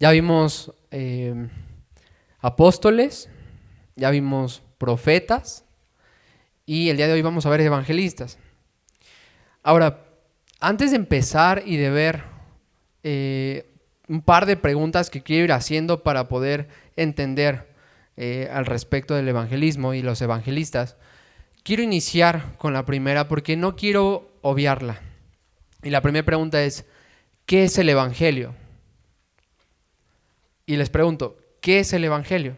Ya vimos apóstoles, ya vimos profetas y el día de hoy vamos a ver evangelistas. Ahora, antes de empezar y de ver un par de preguntas que quiero ir haciendo para poder entender al respecto del evangelismo y los evangelistas, quiero iniciar con la primera porque no quiero obviarla. Y la primera pregunta es, ¿qué es el evangelio? Y les pregunto, ¿qué es el evangelio?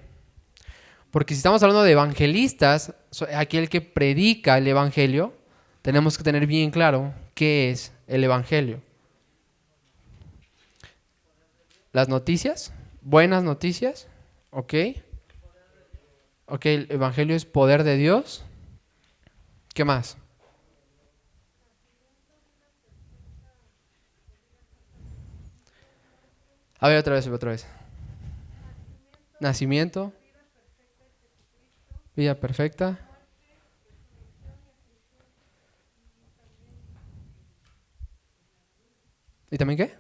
Porque si estamos hablando de evangelistas, aquel que predica el evangelio, tenemos que tener bien claro qué es el evangelio. Las noticias, buenas noticias, ¿ok? Ok, el evangelio es poder de Dios. ¿Qué más? A ver, otra vez. Nacimiento, vida perfecta. ¿Y también qué?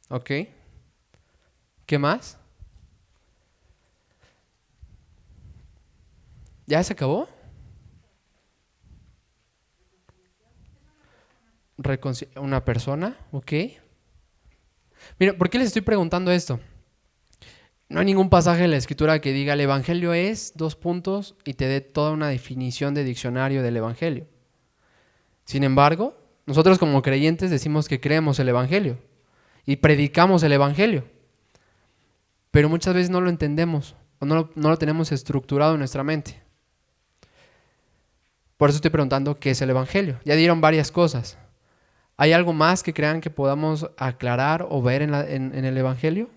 Ok. ¿Qué más? ¿Ya se acabó? Una persona, ok. Mira, ¿por qué les estoy preguntando esto? No hay ningún pasaje en la escritura que diga el evangelio es, dos puntos, y te dé toda una definición de diccionario del evangelio. Sin embargo, nosotros como creyentes decimos que creemos el evangelio y predicamos el evangelio, pero muchas veces no lo entendemos o no lo tenemos estructurado en nuestra mente. Por eso estoy preguntando qué es el evangelio. Ya dieron varias cosas. ¿Hay algo más que crean que podamos aclarar o ver en el evangelio?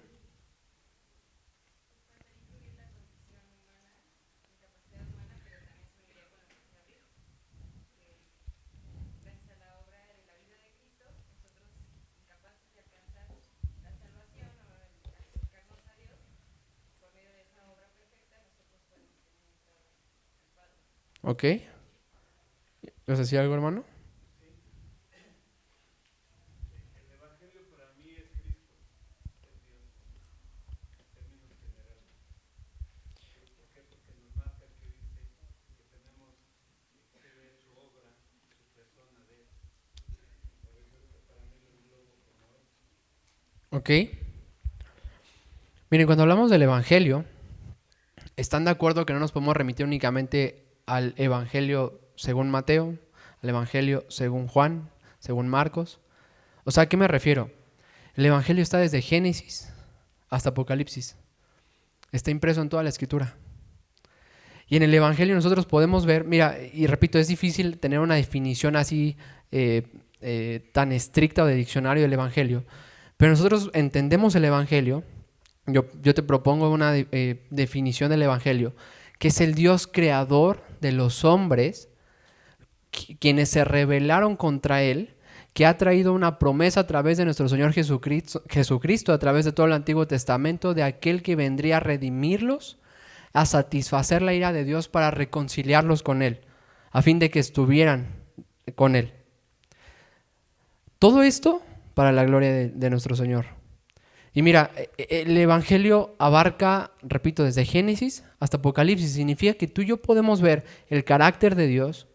Ok. ¿Vas a decir algo, hermano? Ok. Miren, cuando hablamos del evangelio, ¿están de acuerdo que no nos podemos remitir únicamente al evangelio según Mateo, al evangelio según Juan, según Marcos? O sea, ¿a qué me refiero? El evangelio está desde Génesis hasta Apocalipsis. Está impreso en toda la escritura. Y en el evangelio nosotros podemos ver, mira, y repito, es difícil tener una definición así tan estricta de diccionario del evangelio, pero nosotros entendemos el evangelio. Yo te propongo una definición del evangelio, que es el Dios creador de los hombres, quienes se rebelaron contra él, que ha traído una promesa a través de nuestro Señor Jesucristo, a través de todo el Antiguo Testamento, de aquel que vendría a redimirlos, a satisfacer la ira de Dios para reconciliarlos con él, a fin de que estuvieran con él. Todo esto para la gloria de nuestro Señor. Y mira, el evangelio abarca, repito, desde Génesis hasta Apocalipsis. Significa que tú y yo podemos ver el carácter de Dios,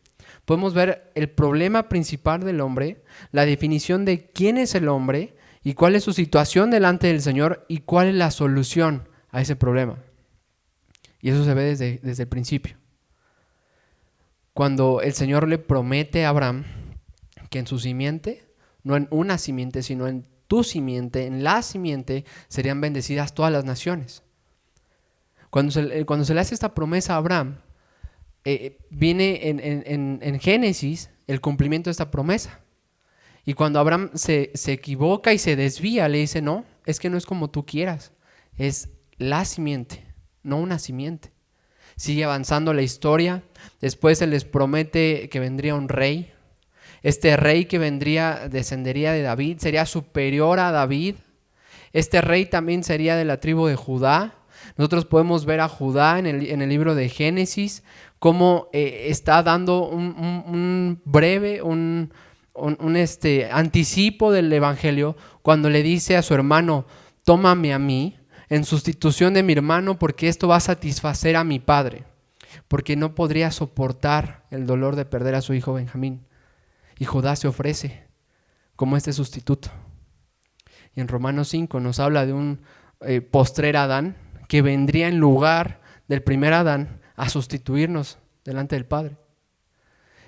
podemos ver el problema principal del hombre, la definición de quién es el hombre y cuál es su situación delante del Señor y cuál es la solución a ese problema. Y eso se ve desde el principio. Cuando el Señor le promete a Abraham que en su simiente, no en una simiente, sino en tu simiente, en la simiente, serían bendecidas todas las naciones. Cuando se le hace esta promesa a Abraham, viene en Génesis el cumplimiento de esta promesa. Y cuando Abraham se equivoca y se desvía, le dice, no, es que no es como tú quieras, es la simiente, no una simiente. Sigue avanzando la historia, después se les promete que vendría un rey. Este rey que descendería de David, sería superior a David. Este rey también sería de la tribu de Judá. Nosotros podemos ver a Judá en el libro de Génesis, cómo está dando un breve, anticipo del evangelio, cuando le dice a su hermano, tómame a mí en sustitución de mi hermano, porque esto va a satisfacer a mi padre, porque no podría soportar el dolor de perder a su hijo Benjamín. Y Judá se ofrece como este sustituto. Y en Romanos 5 nos habla de un postrer Adán que vendría en lugar del primer Adán a sustituirnos delante del Padre.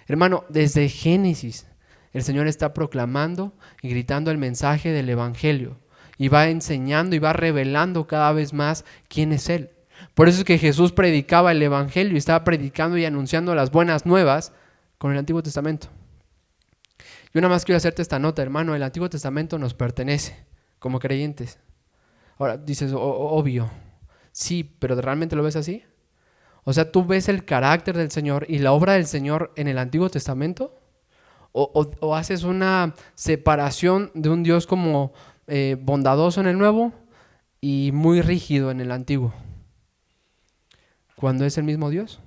Hermano, desde Génesis el Señor está proclamando y gritando el mensaje del Evangelio y va enseñando y va revelando cada vez más quién es Él. Por eso es que Jesús predicaba el Evangelio y estaba predicando y anunciando las buenas nuevas con el Antiguo Testamento. Yo nada más quiero hacerte esta nota, hermano, el Antiguo Testamento nos pertenece como creyentes. Ahora dices, obvio, sí, pero ¿realmente lo ves así? O sea, ¿tú ves el carácter del Señor y la obra del Señor en el Antiguo Testamento? ¿O haces una separación de un Dios como bondadoso en el Nuevo y muy rígido en el Antiguo? Cuando es el mismo Dios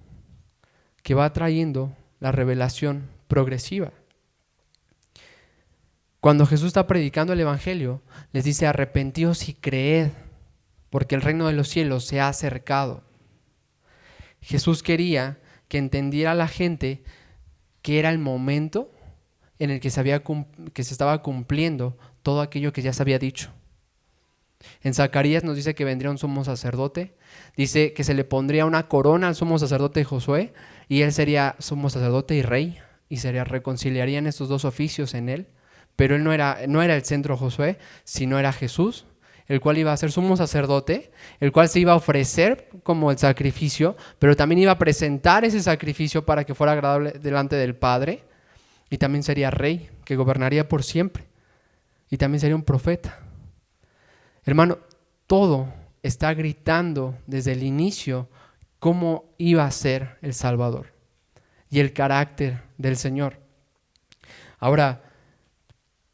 que va trayendo la revelación progresiva. Cuando Jesús está predicando el Evangelio, les dice: arrepentíos y creed, porque el reino de los cielos se ha acercado. Jesús quería que entendiera la gente que era el momento en el que se estaba cumpliendo todo aquello que ya se había dicho. En Zacarías nos dice que vendría un sumo sacerdote, dice que se le pondría una corona al sumo sacerdote Josué y él sería sumo sacerdote y rey y se reconciliarían estos dos oficios en él, pero él no era el centro Josué, sino era Jesús, el cual iba a ser sumo sacerdote, el cual se iba a ofrecer como el sacrificio, pero también iba a presentar ese sacrificio para que fuera agradable delante del Padre, y también sería rey, que gobernaría por siempre, y también sería un profeta. Hermano, todo está gritando desde el inicio cómo iba a ser el Salvador y el carácter del Señor. Ahora,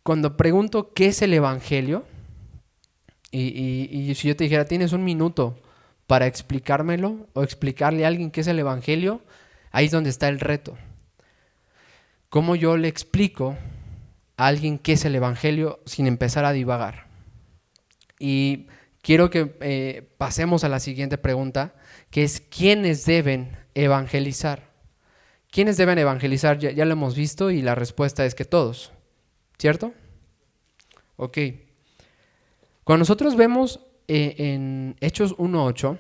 cuando pregunto qué es el Evangelio, y si yo te dijera, tienes un minuto para explicármelo o explicarle a alguien qué es el Evangelio, ahí es donde está el reto. ¿Cómo yo le explico a alguien qué es el Evangelio sin empezar a divagar? Y quiero que pasemos a la siguiente pregunta, que es: ¿quiénes deben evangelizar? ¿Quiénes deben evangelizar? Ya lo hemos visto y la respuesta es que todos, ¿cierto? Ok. Cuando nosotros vemos en Hechos 1:8,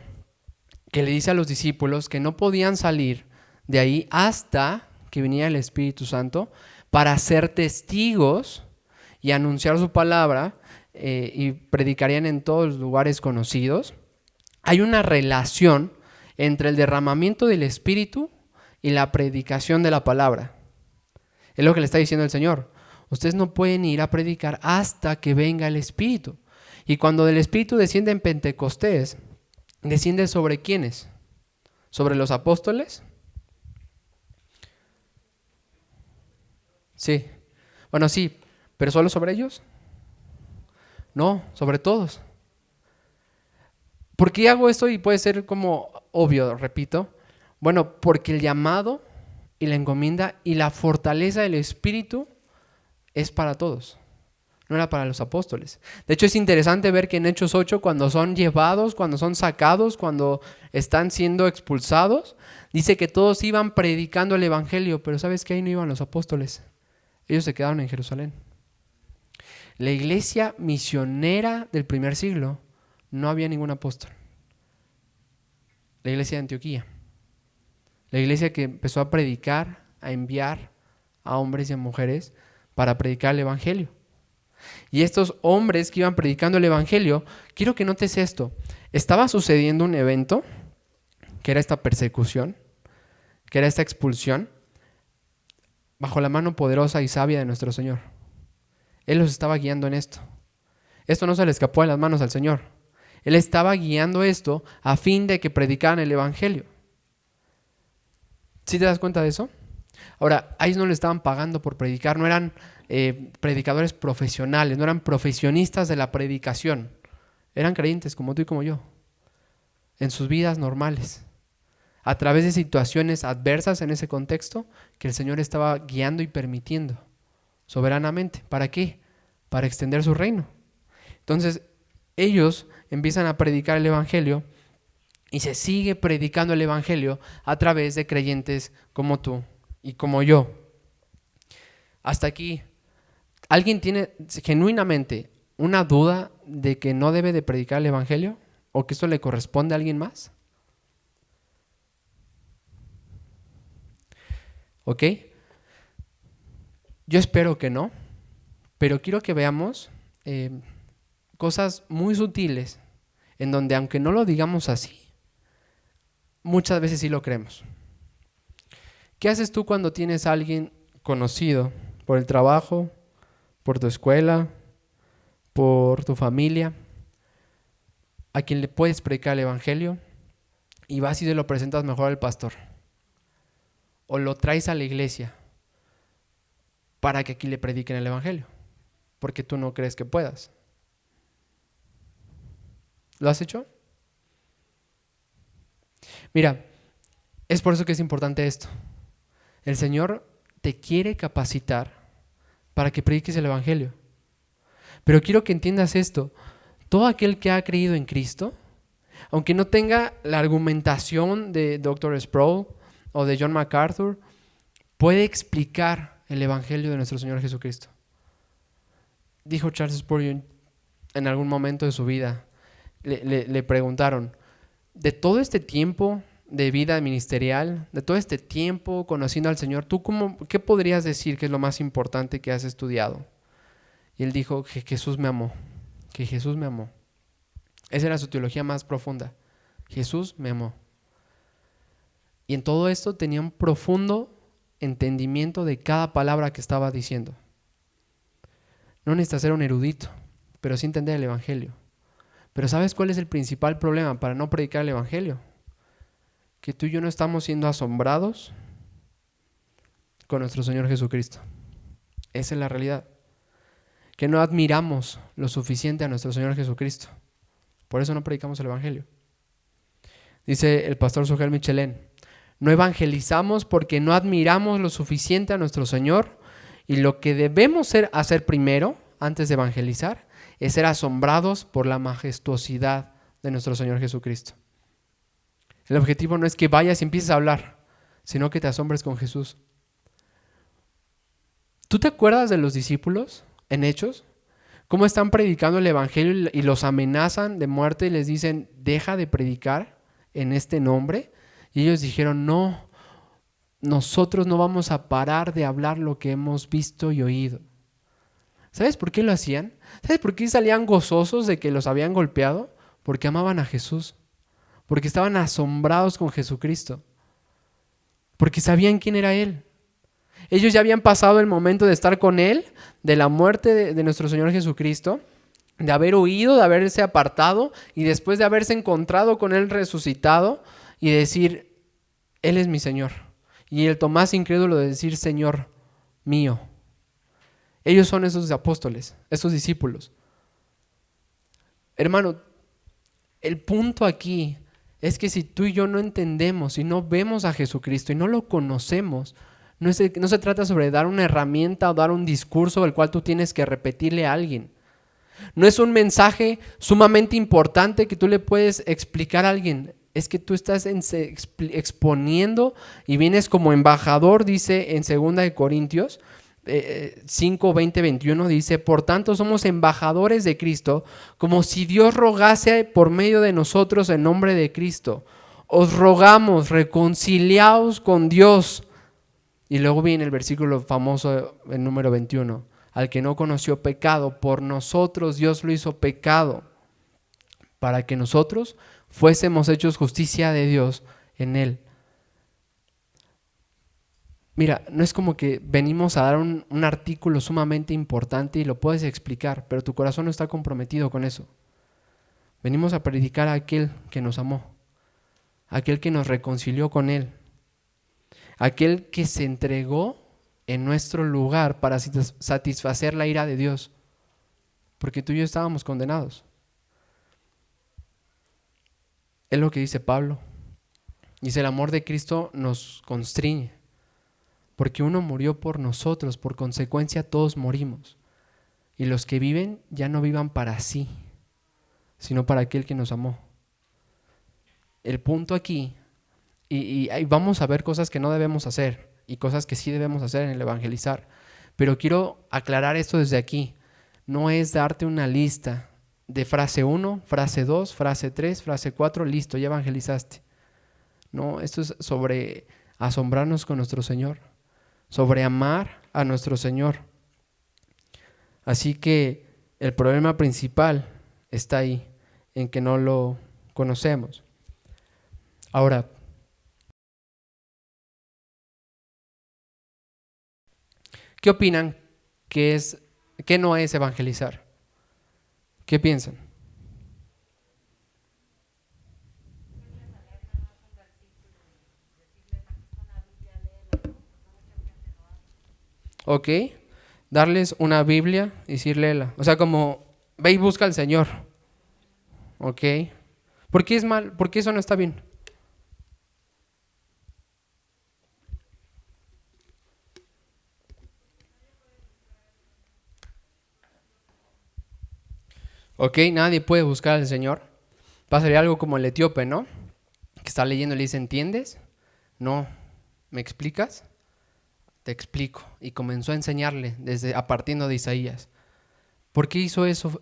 que le dice a los discípulos que no podían salir de ahí hasta que viniera el Espíritu Santo para ser testigos y anunciar su palabra, y predicarían en todos los lugares conocidos, hay una relación entre el derramamiento del Espíritu y la predicación de la palabra. Es lo que le está diciendo el Señor. Ustedes no pueden ir a predicar hasta que venga el Espíritu. Y cuando el Espíritu desciende en Pentecostés, ¿desciende sobre quiénes? ¿Sobre los apóstoles? Sí. Bueno, sí, pero ¿solo sobre ellos? No, sobre todos. ¿Por qué hago esto? Y puede ser como obvio, repito. Bueno, porque el llamado y la encomienda y la fortaleza del Espíritu es para todos. No era para los apóstoles. De hecho, es interesante ver que en Hechos 8, cuando son llevados, cuando son sacados, cuando están siendo expulsados, dice que todos iban predicando el Evangelio, pero ¿sabes qué? Ahí no iban los apóstoles. Ellos se quedaron en Jerusalén. La iglesia misionera del primer siglo no había ningún apóstol. La iglesia de Antioquía. La iglesia que empezó a predicar, a enviar a hombres y a mujeres para predicar el Evangelio. Y estos hombres que iban predicando el Evangelio, quiero que notes esto. Estaba sucediendo un evento, que era esta persecución, que era esta expulsión, bajo la mano poderosa y sabia de nuestro Señor. Él los estaba guiando en esto. Esto no se le escapó de las manos al Señor. Él estaba guiando esto a fin de que predicaran el Evangelio. ¿Sí te das cuenta de eso? Ahora, a ellos no le estaban pagando por predicar, no eran predicadores profesionales, no eran profesionistas de la predicación. Eran creyentes como tú y como yo, en sus vidas normales, a través de situaciones adversas en ese contexto que el Señor estaba guiando y permitiendo soberanamente. ¿Para qué? Para extender su reino. Entonces, Ellos empiezan a predicar el evangelio y se sigue predicando el evangelio a través de creyentes como tú y como yo. Hasta aquí, ¿alguien tiene genuinamente una duda de que no debe de predicar el evangelio o que esto le corresponde a alguien más? ¿Ok? Yo espero que no, pero quiero que veamos cosas muy sutiles en donde, aunque no lo digamos así, muchas veces sí lo creemos. ¿Qué haces tú cuando tienes a alguien conocido por el trabajo, por tu escuela, por tu familia, a quien le puedes predicar el evangelio y vas y se lo presentas mejor al pastor? O lo traes a la iglesia para que aquí le prediquen el evangelio, porque tú no crees que puedas. ¿Lo has hecho? Mira, es por eso que es importante esto. El Señor te quiere capacitar para que prediques el evangelio. Pero quiero que entiendas esto. Todo aquel que ha creído en Cristo, aunque no tenga la argumentación de Dr. Sproul o de John MacArthur, puede explicar el evangelio de nuestro Señor Jesucristo. Dijo Charles Spurgeon en algún momento de su vida, le preguntaron, de todo este tiempo de vida ministerial, de todo este tiempo conociendo al Señor, ¿tú qué podrías decir que es lo más importante que has estudiado? Y él dijo que Jesús me amó, que Jesús me amó. Esa era su teología más profunda. Jesús me amó. Y en todo esto tenía un profundo entendimiento de cada palabra que estaba diciendo. No necesitas ser un erudito, pero sí entender el evangelio. Pero ¿sabes cuál es el principal problema para no predicar el evangelio? Que tú y yo no estamos siendo asombrados con nuestro Señor Jesucristo. Esa es la realidad. Que no admiramos lo suficiente a nuestro Señor Jesucristo. Por eso no predicamos el evangelio. Dice el pastor Sujel Michelén, no evangelizamos porque no admiramos lo suficiente a nuestro Señor, y lo que debemos hacer primero, antes de evangelizar, es ser asombrados por la majestuosidad de nuestro Señor Jesucristo. El objetivo no es que vayas y empieces a hablar, sino que te asombres con Jesús. ¿Tú te acuerdas de los discípulos en Hechos? ¿Cómo están predicando el evangelio y los amenazan de muerte y les dicen, deja de predicar en este nombre? Y ellos dijeron, no, nosotros no vamos a parar de hablar lo que hemos visto y oído. ¿Sabes por qué lo hacían? ¿Sabes por qué salían gozosos de que los habían golpeado? Porque amaban a Jesús, porque estaban asombrados con Jesucristo, porque sabían quién era Él. Ellos ya habían pasado el momento de estar con Él, de la muerte de nuestro Señor Jesucristo, de haber huido, de haberse apartado y después de haberse encontrado con Él resucitado y decir, Él es mi Señor. Y el Tomás incrédulo de decir, Señor mío. Ellos son esos apóstoles, esos discípulos. Hermano, el punto aquí es que si tú y yo no entendemos y no vemos a Jesucristo y no lo conocemos, no se trata sobre dar una herramienta o dar un discurso el cual tú tienes que repetirle a alguien. No es un mensaje sumamente importante que tú le puedes explicar a alguien. Es que tú estás exponiendo y vienes como embajador, dice en 2 Corintios 5, 20, 21, dice, por tanto somos embajadores de Cristo, como si Dios rogase por medio de nosotros en nombre de Cristo. Os rogamos, reconciliaos con Dios. Y luego viene el versículo famoso, el número 21. Al que no conoció pecado, por nosotros Dios lo hizo pecado, para que nosotros fuésemos hechos justicia de Dios en Él. Mira, no es como que venimos a dar un artículo sumamente importante y lo puedes explicar, pero tu corazón no está comprometido con eso. Venimos a predicar a aquel que nos amó, a aquel que nos reconcilió con Él, a aquel que se entregó en nuestro lugar para satisfacer la ira de Dios, porque tú y yo estábamos condenados. Es lo que dice Pablo. Dice, el amor de Cristo nos constriñe, porque uno murió por nosotros, por consecuencia todos morimos. Y los que viven ya no vivan para sí, sino para aquel que nos amó. El punto aquí, y vamos a ver cosas que no debemos hacer y cosas que sí debemos hacer en el evangelizar, pero quiero aclarar esto desde aquí. No es darte una lista de frase 1, frase 2, frase 3, frase 4, listo, ya evangelizaste. No, esto es sobre asombrarnos con nuestro Señor, sobre amar a nuestro Señor. Así que el problema principal está ahí, en que no lo conocemos. Ahora, ¿qué opinan qué no es evangelizar? ¿Qué piensan? Ok, darles una Biblia y decir léela. O sea, como ve y busca al Señor. Ok. ¿Por qué es mal? ¿Por qué eso no está bien? Ok, nadie puede buscar al Señor. Pasaría algo como el etíope, ¿no? Que está leyendo y le dice, ¿entiendes? No. ¿Me explicas? Te explico. Y comenzó a enseñarle a partir de Isaías. ¿Por qué hizo eso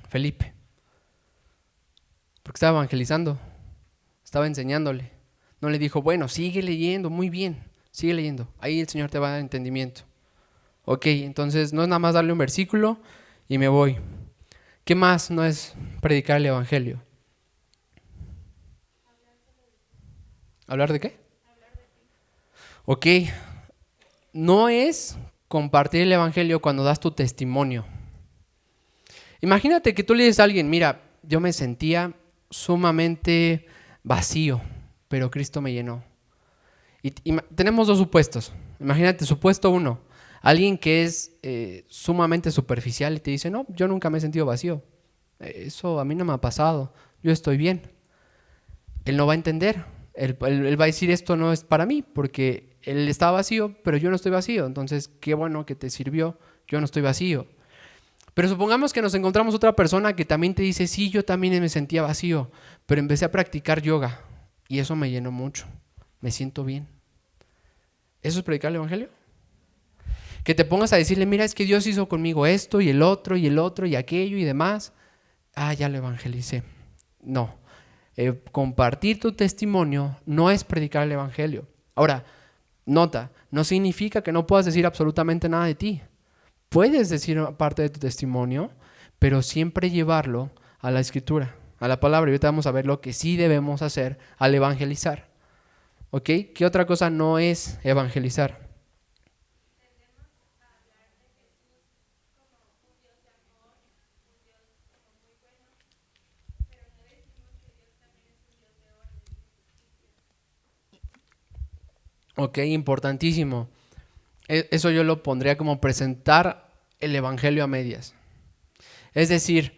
Felipe? Porque estaba evangelizando, estaba enseñándole. No le dijo, bueno, sigue leyendo, muy bien, sigue leyendo. Ahí el Señor te va a dar entendimiento. Ok, entonces no es nada más darle un versículo y me voy. ¿Qué más no es predicar el evangelio? ¿Hablar de qué? Ok, no es compartir el evangelio cuando das tu testimonio. Imagínate que tú le dices a alguien, mira, yo me sentía sumamente vacío, pero Cristo me llenó. Y tenemos dos supuestos. Imagínate, supuesto uno, alguien que es sumamente superficial y te dice, no, yo nunca me he sentido vacío. Eso a mí no me ha pasado, yo estoy bien. Él no va a entender, él va a decir, esto no es para mí, porque él está vacío, pero yo no estoy vacío. Entonces, qué bueno que te sirvió, yo no estoy vacío. Pero supongamos que nos encontramos otra persona que también te dice, sí, yo también me sentía vacío, pero empecé a practicar yoga y eso me llenó mucho, me siento bien. ¿Eso es predicar el evangelio? Que te pongas a decirle, mira, es que Dios hizo conmigo esto y el otro y el otro y aquello y demás. Ah, ya lo evangelicé. No, compartir tu testimonio no es predicar el evangelio. Ahora, nota, no significa que no puedas decir absolutamente nada de ti. Puedes decir parte de tu testimonio, pero siempre llevarlo a la escritura, a la palabra. Y ahorita vamos a ver lo que sí debemos hacer al evangelizar. ¿Ok? ¿Qué otra cosa no es evangelizar? Ok, importantísimo. Eso yo lo pondría como presentar el evangelio a medias. Es decir,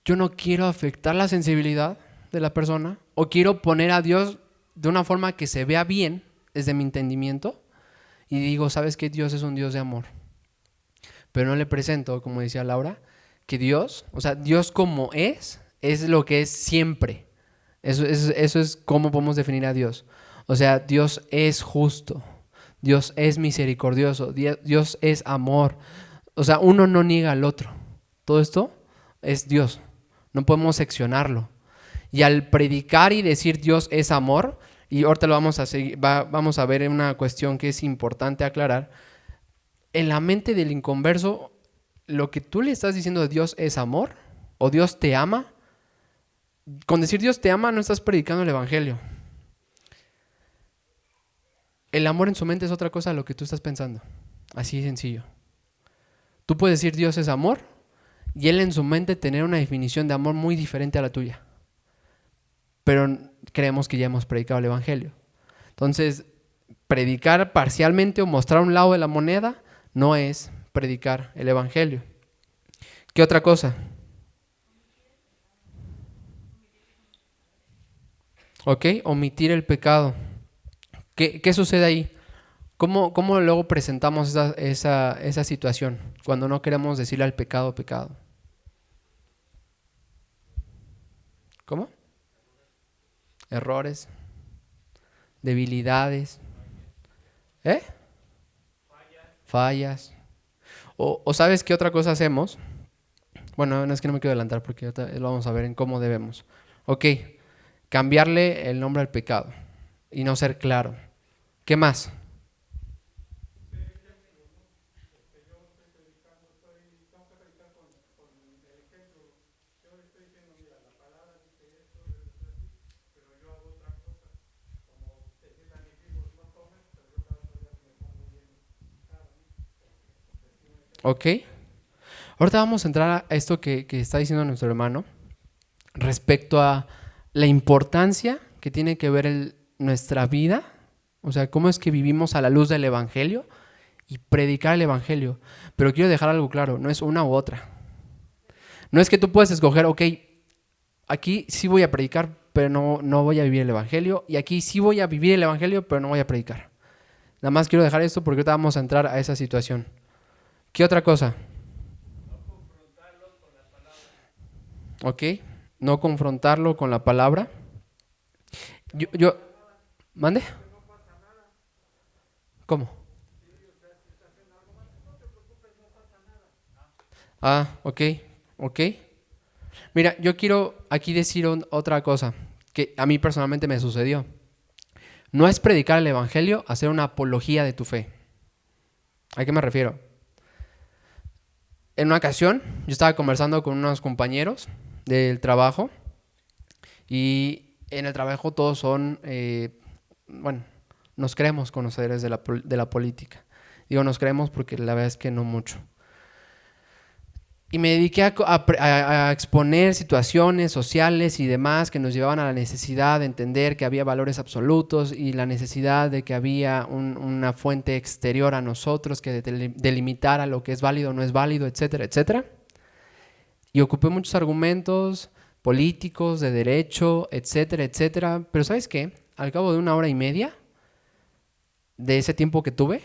yo no quiero afectar la sensibilidad de la persona o quiero poner a Dios de una forma que se vea bien desde mi entendimiento y digo, ¿sabes qué? Dios es un Dios de amor. Pero no le presento, como decía Laura, que Dios, o sea, Dios como es lo que es siempre. Eso es cómo podemos definir a Dios. O sea, Dios es justo, Dios es misericordioso, Dios es amor. O sea, uno no niega al otro. Todo esto es Dios. No podemos seccionarlo. Y al predicar y decir Dios es amor, y ahorita lo vamos a seguir, vamos a ver una cuestión que es importante aclarar. En la mente del inconverso, lo que tú le estás diciendo de Dios es amor, o Dios te ama. Con decir Dios te ama no estás predicando el evangelio. El amor en su mente es otra cosa de lo que tú estás pensando. Así de sencillo. Tú puedes decir Dios es amor y él en su mente tener una definición de amor muy diferente a la tuya. Pero creemos que ya hemos predicado el evangelio. Entonces, predicar parcialmente o mostrar un lado de la moneda no es predicar el evangelio. ¿Qué otra cosa? ¿Ok? Omitir el pecado. ¿Qué sucede ahí? ¿Cómo luego presentamos esa situación cuando no queremos decirle al pecado, pecado? ¿Cómo? Errores, debilidades, ¿eh? Fallas. O ¿sabes qué otra cosa hacemos? Bueno, no es que no me quiero adelantar porque ahorita lo vamos a ver en cómo debemos. Ok, cambiarle el nombre al pecado y no ser claro. ¿Qué más? Ok. Ahorita vamos a entrar a esto que está diciendo nuestro hermano respecto a la importancia que tiene que ver nuestra vida, o sea, cómo es que vivimos a la luz del Evangelio y predicar el Evangelio. Pero quiero dejar algo claro, no es una u otra. No es que tú puedes escoger, ok, aquí sí voy a predicar, pero no voy a vivir el Evangelio, y aquí sí voy a vivir el Evangelio, pero no voy a predicar. Nada más quiero dejar esto porque ahorita vamos a entrar a esa situación. ¿Qué otra cosa? Ok, no confrontarlo con la palabra. Yo, ¿mande? ¿Cómo? Ah, ok, ok. Mira, yo quiero aquí decir otra cosa que a mí personalmente me sucedió. No es predicar el Evangelio, hacer una apología de tu fe. ¿A qué me refiero? En una ocasión, yo estaba conversando con unos compañeros del trabajo y en el trabajo todos son, bueno, nos creemos conocedores de la política. Digo nos creemos porque la verdad es que no mucho. Y me dediqué a exponer situaciones sociales y demás que nos llevaban a la necesidad de entender que había valores absolutos y la necesidad de que había una fuente exterior a nosotros que delimitara lo que es válido o no es válido, etcétera, etcétera. Y ocupé muchos argumentos políticos, de derecho, etcétera, etcétera. Pero ¿sabes qué? Al cabo de 1 hora y media de ese tiempo que tuve,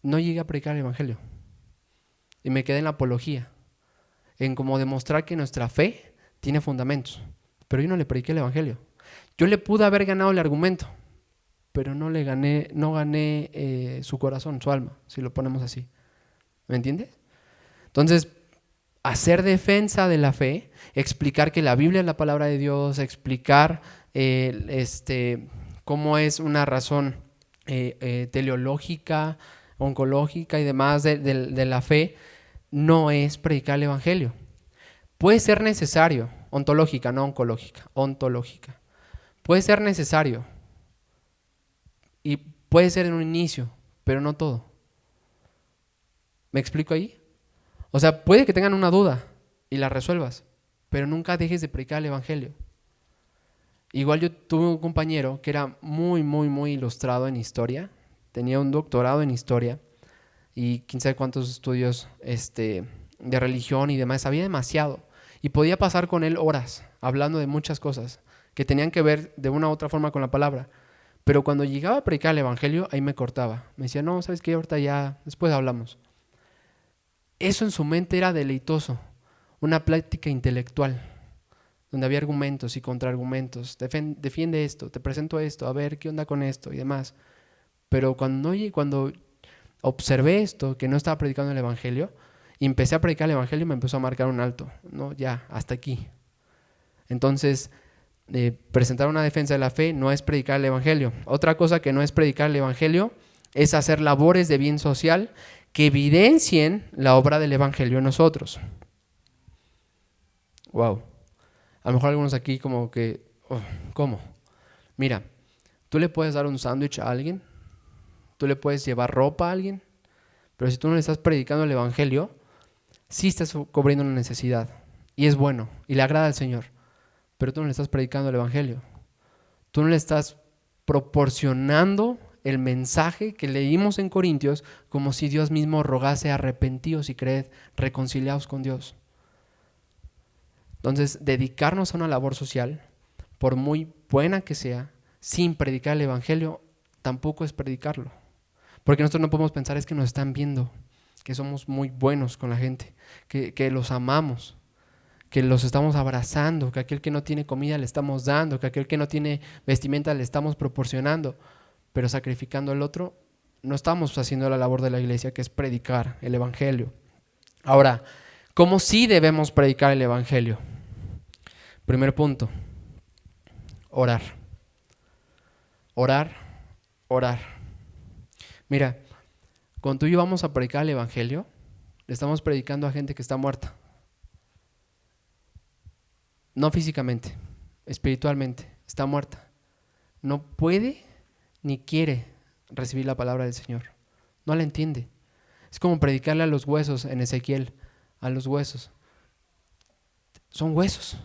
no llegué a predicar el Evangelio. Y me quedé en la apología, en cómo demostrar que nuestra fe tiene fundamentos. Pero yo no le prediqué el Evangelio. Yo le pude haber ganado el argumento, pero no gané su corazón, su alma, si lo ponemos así. ¿Me entiendes? Entonces, hacer defensa de la fe, explicar que la Biblia es la palabra de Dios, explicar cómo es una razón teleológica, oncológica y demás de la fe, no es predicar el Evangelio. Puede ser necesario, ontológica, no oncológica, ontológica. Puede ser necesario y puede ser en un inicio, pero no todo. ¿Me explico ahí? O sea, puede que tengan una duda y la resuelvas, pero nunca dejes de predicar el Evangelio. Igual yo tuve un compañero que era muy, muy, muy ilustrado en historia, tenía un doctorado en historia y quién sabe cuántos estudios de religión y demás, sabía demasiado. Y podía pasar con él horas hablando de muchas cosas que tenían que ver de una u otra forma con la palabra. Pero cuando llegaba a predicar el Evangelio, ahí me cortaba. Me decía, no, ¿sabes qué? Ahorita ya, después hablamos. Eso en su mente era deleitoso, una plática intelectual, donde había argumentos y contraargumentos. Defiende esto, te presento esto, a ver qué onda con esto y demás. Pero cuando observé esto, que no estaba predicando el Evangelio, y empecé a predicar el Evangelio, me empezó a marcar un alto. No, ya, hasta aquí. Entonces, presentar una defensa de la fe no es predicar el Evangelio. Otra cosa que no es predicar el Evangelio es hacer labores de bien social que evidencien la obra del Evangelio en nosotros. Wow. A lo mejor algunos aquí como que, oh, ¿cómo? Mira, tú le puedes dar un sándwich a alguien, tú le puedes llevar ropa a alguien, pero si tú no le estás predicando el Evangelio, sí estás cubriendo una necesidad. Y es bueno, y le agrada al Señor, pero tú no le estás predicando el Evangelio. Tú no le estás proporcionando el mensaje que leímos en Corintios, como si Dios mismo rogase: arrepentíos y creed, reconciliados con Dios. Entonces, dedicarnos a una labor social, por muy buena que sea, sin predicar el Evangelio, tampoco es predicarlo. Porque nosotros no podemos pensar es que nos están viendo, que somos muy buenos con la gente, que los amamos. que los estamos abrazando, que aquel que no tiene comida le estamos dando, que aquel que no tiene vestimenta le estamos proporcionando, pero sacrificando al otro, no estamos haciendo la labor de la iglesia, que es predicar el evangelio. Ahora, ¿cómo sí debemos predicar el evangelio? Primer punto, orar. Orar, orar. Mira, cuando tú y yo vamos a predicar el evangelio, le estamos predicando a gente que está muerta. No físicamente, espiritualmente, está muerta. No puede ni quiere recibir la palabra del Señor. No la entiende. Es como predicarle a los huesos en Ezequiel, a los huesos. Son huesos.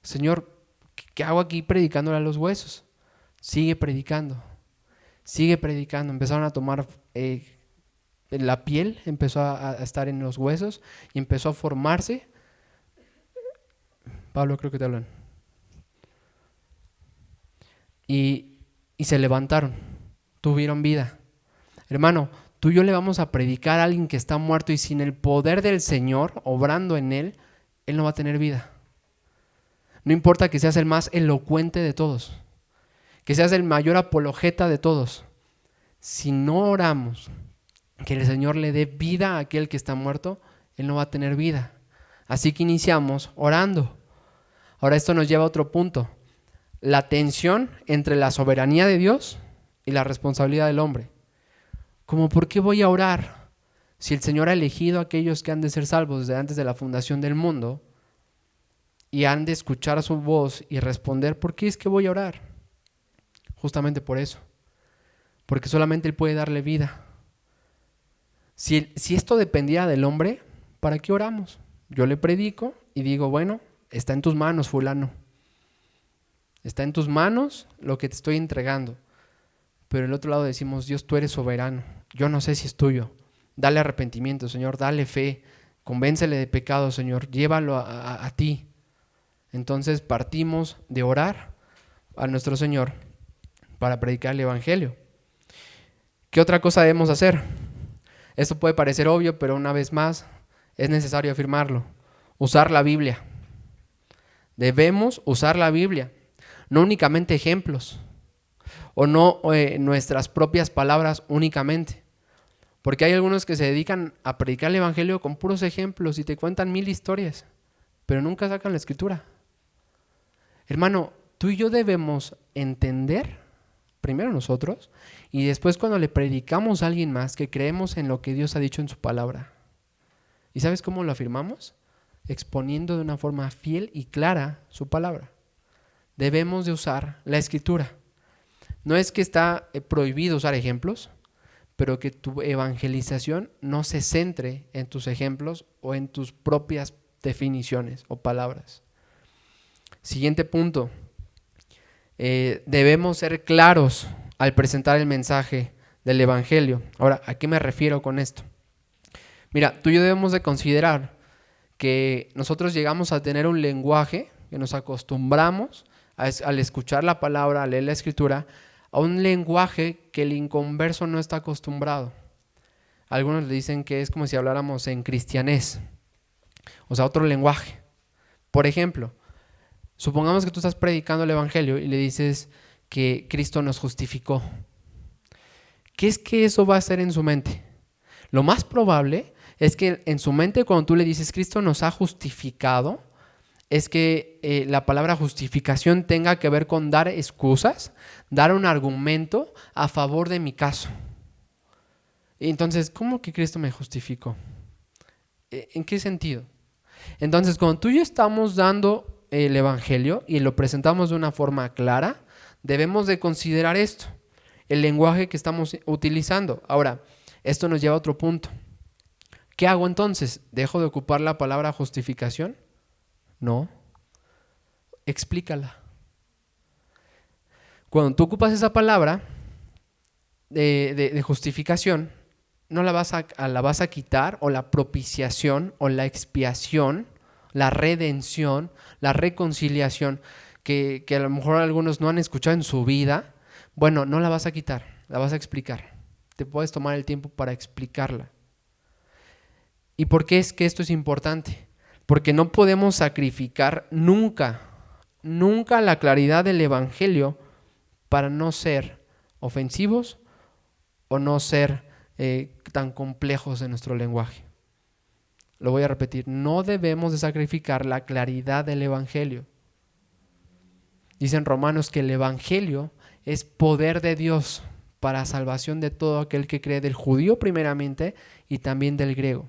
Señor, ¿qué hago aquí predicándole a los huesos? Sigue predicando. Sigue predicando. Empezaron a tomar la piel, empezó a estar en los huesos y empezó a formarse. Pablo, creo que te hablan. Y se levantaron, tuvieron vida. Hermano, tú y yo le vamos a predicar a alguien que está muerto y sin el poder del Señor obrando en él, él no va a tener vida. No importa que seas el más elocuente de todos, que seas el mayor apologeta de todos. Si no oramos que el Señor le dé vida a aquel que está muerto, él no va a tener vida. Así que iniciamos orando. Ahora esto nos lleva a otro punto. La tensión entre la soberanía de Dios y la responsabilidad del hombre. Como, ¿por qué voy a orar? Si el Señor ha elegido a aquellos que han de ser salvos desde antes de la fundación del mundo y han de escuchar su voz y responder, ¿por qué es que voy a orar? Justamente por eso. Porque solamente Él puede darle vida. Si esto dependiera del hombre, ¿para qué oramos? Yo le predico y digo, bueno, está en tus manos, fulano. Está en tus manos lo que te estoy entregando. Pero el otro lado decimos, Dios, tú eres soberano. Yo no sé si es tuyo. Dale arrepentimiento, Señor. Dale fe. Convéncele de pecado, Señor. Llévalo a ti. Entonces partimos de orar a nuestro Señor para predicar el evangelio. ¿Qué otra cosa debemos hacer? Esto puede parecer obvio, pero una vez más es necesario afirmarlo. Usar la Biblia. Debemos usar la Biblia. No únicamente ejemplos, o no nuestras propias palabras únicamente, porque hay algunos que se dedican a predicar el evangelio con puros ejemplos y te cuentan 1000 historias, pero nunca sacan la escritura. Hermano, tú y yo debemos entender, primero nosotros, y después cuando le predicamos a alguien más, que creemos en lo que Dios ha dicho en su palabra. ¿Y sabes cómo lo afirmamos? Exponiendo de una forma fiel y clara su palabra. Debemos de usar la escritura. No es que está prohibido usar ejemplos, pero que tu evangelización no se centre en tus ejemplos o en tus propias definiciones o palabras. Siguiente punto. Debemos ser claros al presentar el mensaje del evangelio. Ahora, ¿a qué me refiero con esto? Mira, tú y yo debemos de considerar que nosotros llegamos a tener un lenguaje que nos acostumbramos al escuchar la palabra, al leer la escritura, a un lenguaje que el inconverso no está acostumbrado. Algunos le dicen que es como si habláramos en cristianés, o sea, otro lenguaje. Por ejemplo, supongamos que tú estás predicando el evangelio y le dices que Cristo nos justificó. ¿Qué es que eso va a hacer en su mente? Lo más probable es que en su mente, cuando tú le dices Cristo nos ha justificado, es que la palabra justificación tenga que ver con dar excusas, dar un argumento a favor de mi caso. Entonces, ¿cómo que Cristo me justificó? ¿En qué sentido? Entonces, cuando tú y yo estamos dando el evangelio y lo presentamos de una forma clara, debemos de considerar esto, el lenguaje que estamos utilizando. Ahora, esto nos lleva a otro punto. ¿Qué hago entonces? ¿Dejo de ocupar la palabra justificación? No, explícala. Cuando tú ocupas esa palabra de justificación, no la vas a quitar, o la propiciación, o la expiación, la redención, la reconciliación, que a lo mejor algunos no han escuchado en su vida. Bueno, no la vas a quitar, la vas a explicar. Te puedes tomar el tiempo para explicarla. ¿Y por qué es que esto es importante? Porque no podemos sacrificar nunca la claridad del Evangelio para no ser ofensivos o no ser tan complejos en nuestro lenguaje. Lo voy a repetir, no debemos de sacrificar la claridad del Evangelio. Dicen Romanos que el Evangelio es poder de Dios para salvación de todo aquel que cree, del judío primeramente y también del griego.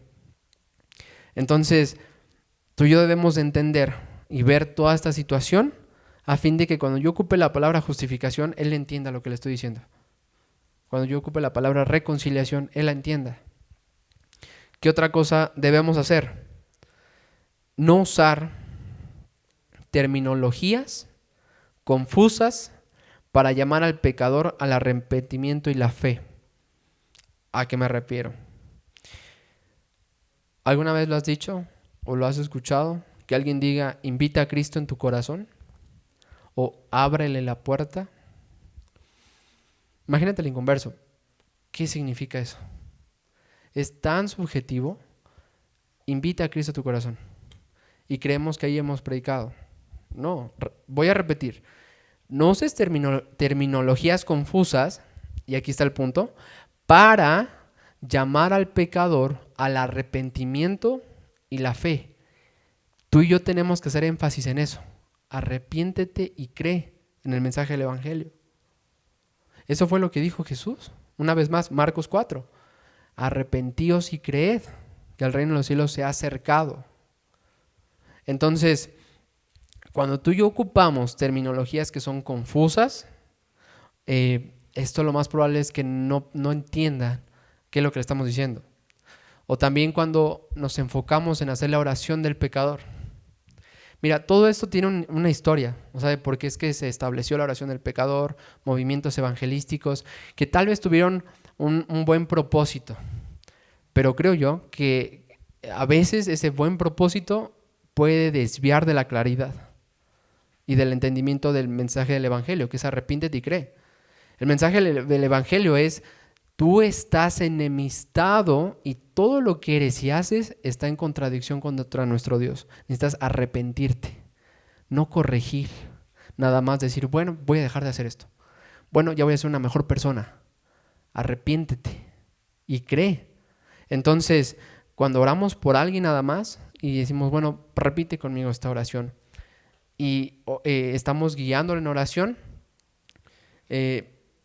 Entonces, tú y yo debemos de entender y ver toda esta situación a fin de que cuando yo ocupe la palabra justificación, Él entienda lo que le estoy diciendo. Cuando yo ocupe la palabra reconciliación, Él la entienda. ¿Qué otra cosa debemos hacer? No usar terminologías confusas para llamar al pecador al arrepentimiento y la fe. ¿A qué me refiero? ¿Alguna vez lo has dicho o lo has escuchado? Que alguien diga, invita a Cristo en tu corazón o ábrele la puerta. Imagínate el inconverso. ¿Qué significa eso? Es tan subjetivo. Invita a Cristo a tu corazón. Y creemos que ahí hemos predicado. No, voy a repetir. No uses terminologías confusas, y aquí está el punto, para llamar al pecador al arrepentimiento y la fe. Tú y yo tenemos que hacer énfasis en eso. Arrepiéntete y cree en el mensaje del Evangelio. Eso fue lo que dijo Jesús. Una vez más, Marcos 4. Arrepentíos y creed, que el reino de los cielos se ha acercado. Entonces, cuando tú y yo ocupamos terminologías que son confusas, esto lo más probable es que no entiendan qué es lo que le estamos diciendo. O también cuando nos enfocamos en hacer la oración del pecador. Mira, todo esto tiene una historia, o sea, de por qué es que se estableció la oración del pecador, movimientos evangelísticos, que tal vez tuvieron un buen propósito, pero creo yo que a veces ese buen propósito puede desviar de la claridad y del entendimiento del mensaje del Evangelio, que es arrepiéntete y cree. El mensaje del Evangelio es: tú estás enemistado y todo lo que eres y haces está en contradicción contra nuestro Dios. Necesitas arrepentirte, no corregir, nada más decir, bueno, voy a dejar de hacer esto. Bueno, ya voy a ser una mejor persona. Arrepiéntete y cree. Entonces, cuando oramos por alguien nada más y decimos, bueno, repite conmigo esta oración y estamos guiándolo en oración,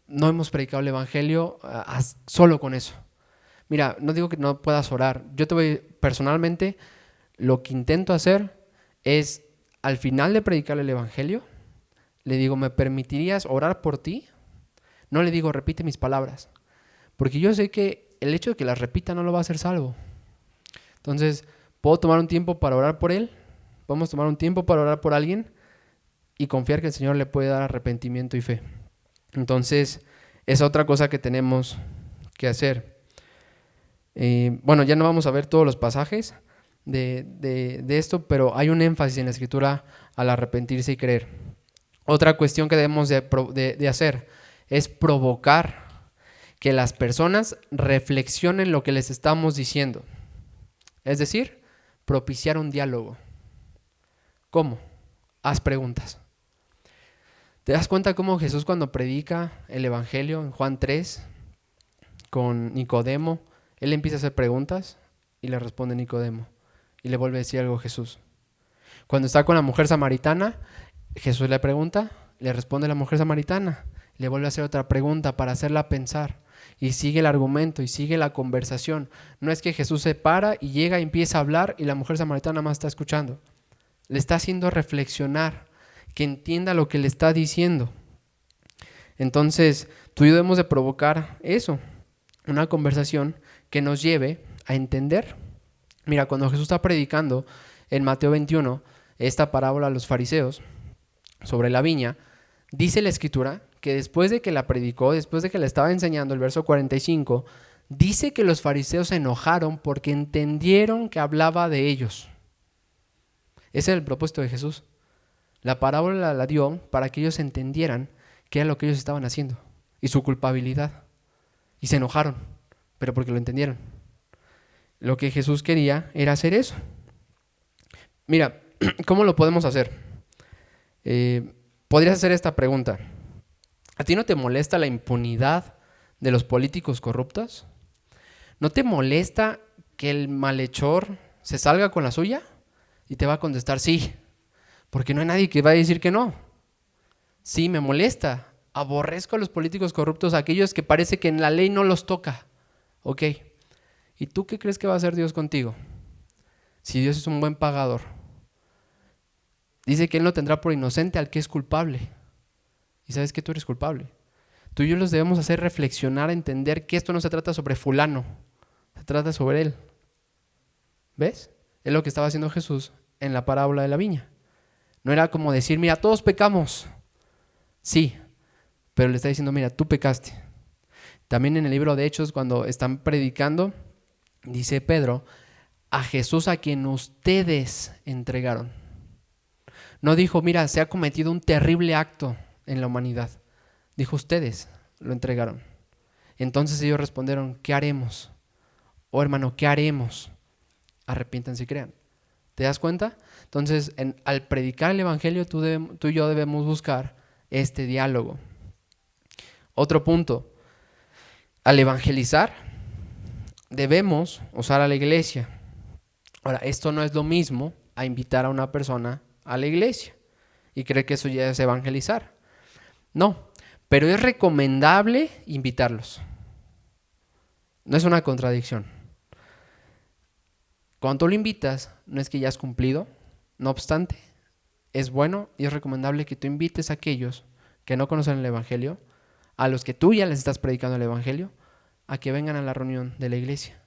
no hemos predicado el Evangelio solo con eso. Mira, no digo que no puedas orar. Yo te voy, personalmente, lo que intento hacer es, al final de predicar el Evangelio, le digo, ¿me permitirías orar por ti? No le digo, repite mis palabras, porque yo sé que el hecho de que las repita no lo va a hacer salvo. Entonces, puedo tomar un tiempo para orar por él, podemos tomar un tiempo para orar por alguien y confiar que el Señor le puede dar arrepentimiento y fe. Entonces, es otra cosa que tenemos que hacer. Bueno, ya no vamos a ver todos los pasajes de esto, pero hay un énfasis en la Escritura al arrepentirse y creer. Otra cuestión que debemos de hacer es provocar que las personas reflexionen lo que les estamos diciendo. Es decir, propiciar un diálogo. ¿Cómo? Haz preguntas. ¿Te das cuenta cómo Jesús, cuando predica el Evangelio en Juan 3 con Nicodemo, él empieza a hacer preguntas y le responde Nicodemo y le vuelve a decir algo a Jesús? Cuando está con la mujer samaritana, Jesús le pregunta, le responde la mujer samaritana, le vuelve a hacer otra pregunta para hacerla pensar y sigue el argumento y sigue la conversación. No es que Jesús se para y llega y empieza a hablar y la mujer samaritana más está escuchando. Le está haciendo reflexionar, que entienda lo que le está diciendo. Entonces, tú y yo debemos de provocar eso, una conversación que nos lleve a entender. Mira, cuando Jesús está predicando en Mateo 21, esta parábola a los fariseos sobre la viña, dice la Escritura que después de que la predicó, después de que la estaba enseñando, el verso 45, dice que los fariseos se enojaron porque entendieron que hablaba de ellos. Ese era el propósito de Jesús. La parábola la dio para que ellos entendieran qué era lo que ellos estaban haciendo y su culpabilidad. Y se enojaron, pero porque lo entendieron. Lo que Jesús quería era hacer eso. Mira, ¿cómo lo podemos hacer? Podrías hacer esta pregunta. ¿A ti no te molesta la impunidad de los políticos corruptos? ¿No te molesta que el malhechor se salga con la suya? Y te va a contestar sí, porque no hay nadie que va a decir que no. Sí, me molesta. Aborrezco a los políticos corruptos, a aquellos que parece que en la ley no los toca. Ok. ¿Y tú qué crees que va a hacer Dios contigo? Si Dios es un buen pagador. Dice que Él no tendrá por inocente al que es culpable. Y sabes que tú eres culpable. Tú y yo los debemos hacer reflexionar, entender que esto no se trata sobre fulano, se trata sobre Él. ¿Ves? Es lo que estaba haciendo Jesús en la parábola de la viña. No era como decir, mira, todos pecamos. Sí, pero le está diciendo, mira, tú pecaste. También en el libro de Hechos, cuando están predicando, dice Pedro, a Jesús a quien ustedes entregaron. No dijo, mira, se ha cometido un terrible acto en la humanidad. Dijo, ustedes lo entregaron. Entonces ellos respondieron, ¿qué haremos? Oh hermano, ¿qué haremos? Arrepiéntanse y crean. ¿Te das cuenta? Entonces, al predicar el evangelio, tú y yo debemos buscar este diálogo. Otro punto, al evangelizar, debemos usar a la iglesia. Ahora, esto no es lo mismo a invitar a una persona a la iglesia y cree que eso ya es evangelizar. No, pero es recomendable invitarlos. No es una contradicción. Cuando tú lo invitas, no es que ya has cumplido. No obstante, es bueno y es recomendable que tú invites a aquellos que no conocen el evangelio, a los que tú ya les estás predicando el evangelio, a que vengan a la reunión de la iglesia.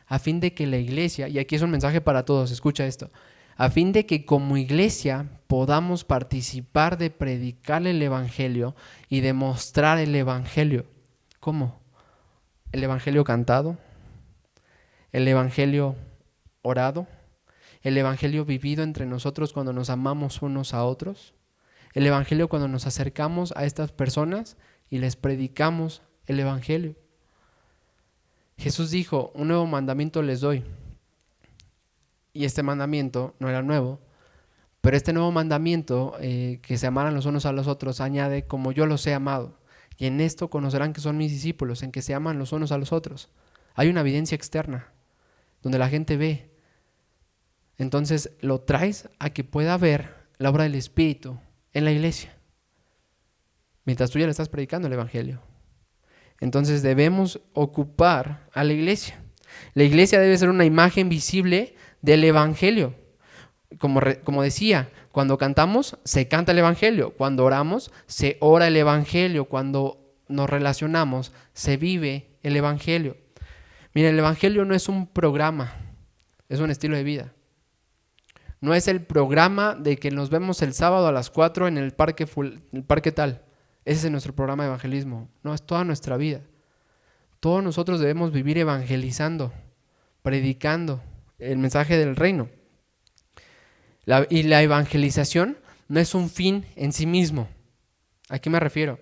A fin de que la iglesia, y aquí es un mensaje para todos, escucha esto, a fin de que como iglesia podamos participar de predicar el evangelio y demostrar el evangelio. ¿Cómo? El evangelio cantado, el evangelio orado, el evangelio vivido entre nosotros cuando nos amamos unos a otros, el evangelio cuando nos acercamos a estas personas y les predicamos el evangelio. Jesús dijo, un nuevo mandamiento les doy. Y este mandamiento no era nuevo, pero este nuevo mandamiento, que se amaran los unos a los otros, añade, como yo los he amado. Y en esto conocerán que son mis discípulos, en que se aman los unos a los otros. Hay una evidencia externa, donde la gente ve. Entonces lo traes a que pueda ver la obra del Espíritu en la iglesia, mientras tú ya le estás predicando el evangelio. Entonces debemos ocupar a la iglesia. La iglesia debe ser una imagen visible del evangelio. Como decía, cuando cantamos, se canta el evangelio. Cuando oramos, se ora el evangelio. Cuando nos relacionamos, se vive el evangelio. Mira, el evangelio no es un programa, es un estilo de vida. No es el programa de que nos vemos el sábado a las 4 en el parque tal. Ese es nuestro programa de evangelismo. No, es toda nuestra vida. Todos nosotros debemos vivir evangelizando, predicando el mensaje del reino. Y la evangelización no es un fin en sí mismo. ¿A qué me refiero?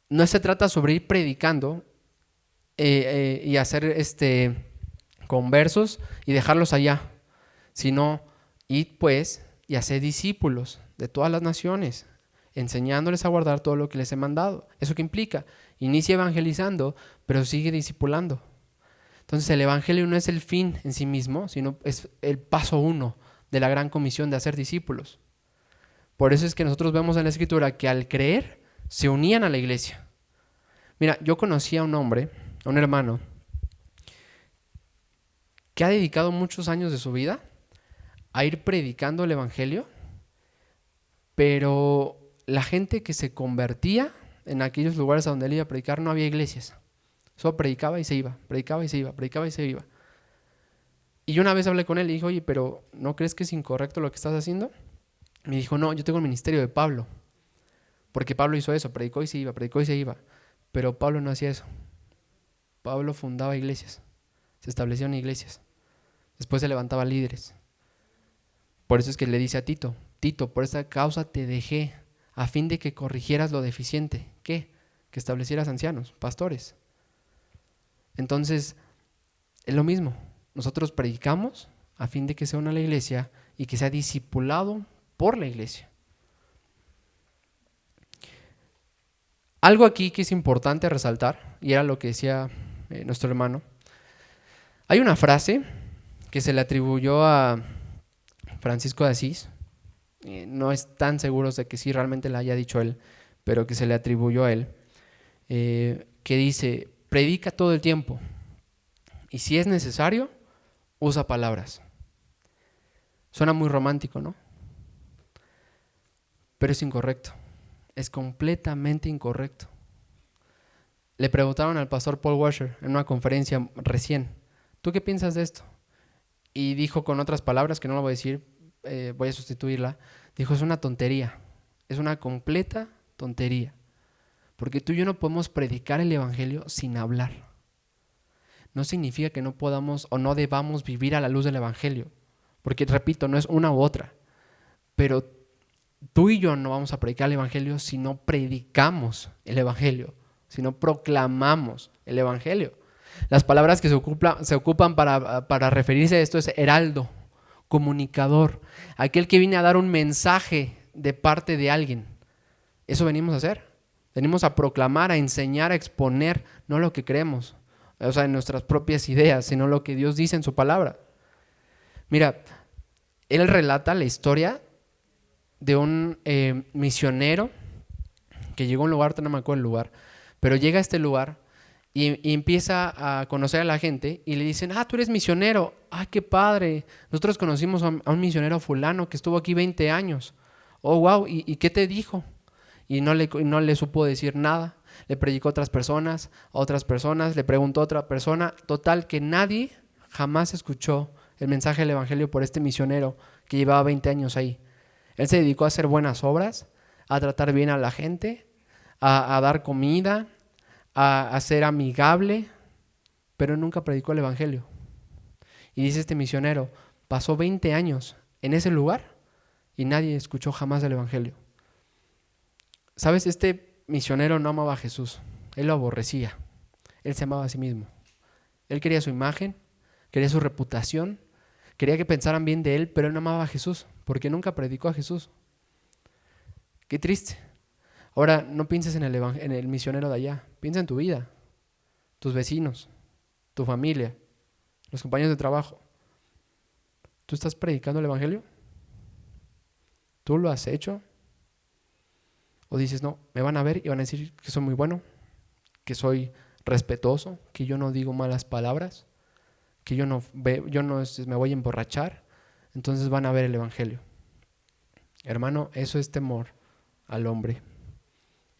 No se trata sobre ir predicando y hacer conversos y dejarlos allá, sino id pues y hacer discípulos de todas las naciones, enseñándoles a guardar todo lo que les he mandado. ¿Eso qué implica? Inicia evangelizando, pero sigue discipulando. Entonces el evangelio no es el fin en sí mismo, sino es el paso 1 de la gran comisión de hacer discípulos. Por eso es que nosotros vemos en la Escritura que al creer se unían a la iglesia. Mira, yo conocí a un hombre, a un hermano, que ha dedicado muchos años de su vida a ir predicando el evangelio, pero la gente que se convertía en aquellos lugares a donde él iba a predicar no había iglesias. Solo predicaba y se iba, predicaba y se iba, predicaba y se iba. Y yo una vez hablé con él y dije, oye, pero ¿no crees que es incorrecto lo que estás haciendo? Me dijo, no, yo tengo el ministerio de Pablo. Porque Pablo hizo eso, predicó y se iba, predicó y se iba. Pero Pablo no hacía eso. Pablo fundaba iglesias, se establecían iglesias. Después se levantaba líderes. Por eso es que le dice a Tito, Tito, por esta causa te dejé, a fin de que corrigieras lo deficiente. ¿Qué? Que establecieras ancianos, pastores. Entonces, es lo mismo. Nosotros predicamos a fin de que se una la iglesia y que sea discipulado por la iglesia. Algo aquí que es importante resaltar, y era lo que decía nuestro hermano, hay una frase que se le atribuyó a Francisco de Asís, no están seguros de que sí realmente la haya dicho él, pero que se le atribuyó a él, que dice: predica todo el tiempo y si es necesario, usa palabras. Suena muy romántico, ¿no? Pero es incorrecto, es completamente incorrecto. Le preguntaron al pastor Paul Washer en una conferencia recién: ¿tú qué piensas de esto? Y dijo con otras palabras, que no lo voy a decir, voy a sustituirla, dijo: es una tontería, es una completa tontería, porque tú y yo no podemos predicar el evangelio sin hablar. No significa que no podamos o no debamos vivir a la luz del evangelio, porque repito, no es una u otra, pero tú y yo no vamos a predicar el evangelio si no predicamos el evangelio, si no proclamamos el evangelio. Las palabras que se ocupan para referirse a esto es heraldo, comunicador, aquel que viene a dar un mensaje de parte de alguien. Eso venimos a hacer. Venimos a proclamar, a enseñar, a exponer, no lo que creemos, o sea, en nuestras propias ideas, sino lo que Dios dice en su palabra. Mira, él relata la historia de un misionero que llegó a un lugar, no me acuerdo el lugar, pero llega a este lugar y empieza a conocer a la gente y le dicen: tú eres misionero, qué padre, nosotros conocimos a un misionero fulano que estuvo aquí 20 años, oh wow, ¿y qué te dijo? Y no le supo decir nada, le predicó a otras personas, le preguntó a otra persona, total que nadie jamás escuchó el mensaje del evangelio por este misionero que llevaba 20 años ahí. Él se dedicó a hacer buenas obras, a tratar bien a la gente, a dar comida, a ser amigable, pero nunca predicó el evangelio. Y dice este misionero: pasó 20 años en ese lugar y nadie escuchó jamás el evangelio. ¿Sabes? Este misionero no amaba a Jesús, él lo aborrecía, él se amaba a sí mismo. Él quería su imagen, quería su reputación, quería que pensaran bien de él, pero él no amaba a Jesús porque nunca predicó a Jesús. Qué triste. Ahora, no pienses en el misionero de allá, piensa en tu vida, tus vecinos, tu familia, los compañeros de trabajo. ¿Tú estás predicando el evangelio? ¿Tú lo has hecho? ¿O dices: no, me van a ver y van a decir que soy muy bueno, que soy respetuoso, que yo no digo malas palabras, que yo no me voy a emborrachar, entonces van a ver el evangelio? Hermano, eso es temor al hombre.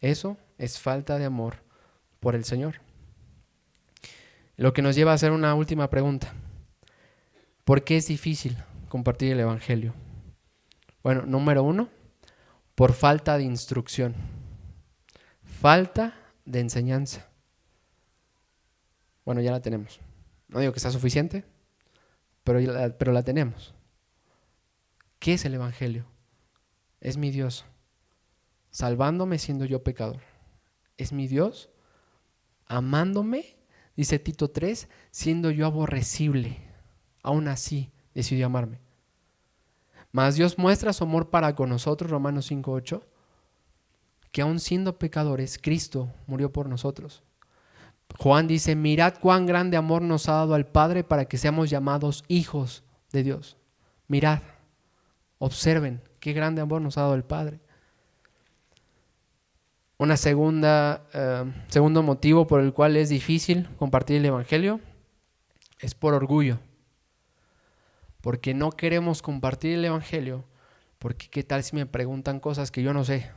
Eso es falta de amor por el Señor. Lo que nos lleva a hacer una última pregunta: ¿por qué es difícil compartir el evangelio? Bueno, número 1, por falta de instrucción, falta de enseñanza. Bueno, ya la tenemos. No digo que sea suficiente, pero la tenemos. ¿Qué es el evangelio? Es mi Dios salvándome siendo yo pecador. Es mi Dios amándome, dice Tito 3, siendo yo aborrecible. Aún así decidió amarme. Mas Dios muestra su amor para con nosotros, Romanos 5:8, que aún siendo pecadores, Cristo murió por nosotros. Juan dice: mirad cuán grande amor nos ha dado al Padre para que seamos llamados hijos de Dios. Mirad, observen qué grande amor nos ha dado el Padre. Segundo motivo por el cual es difícil compartir el evangelio es por orgullo. Porque no queremos compartir el evangelio, porque qué tal si me preguntan cosas que yo no sé.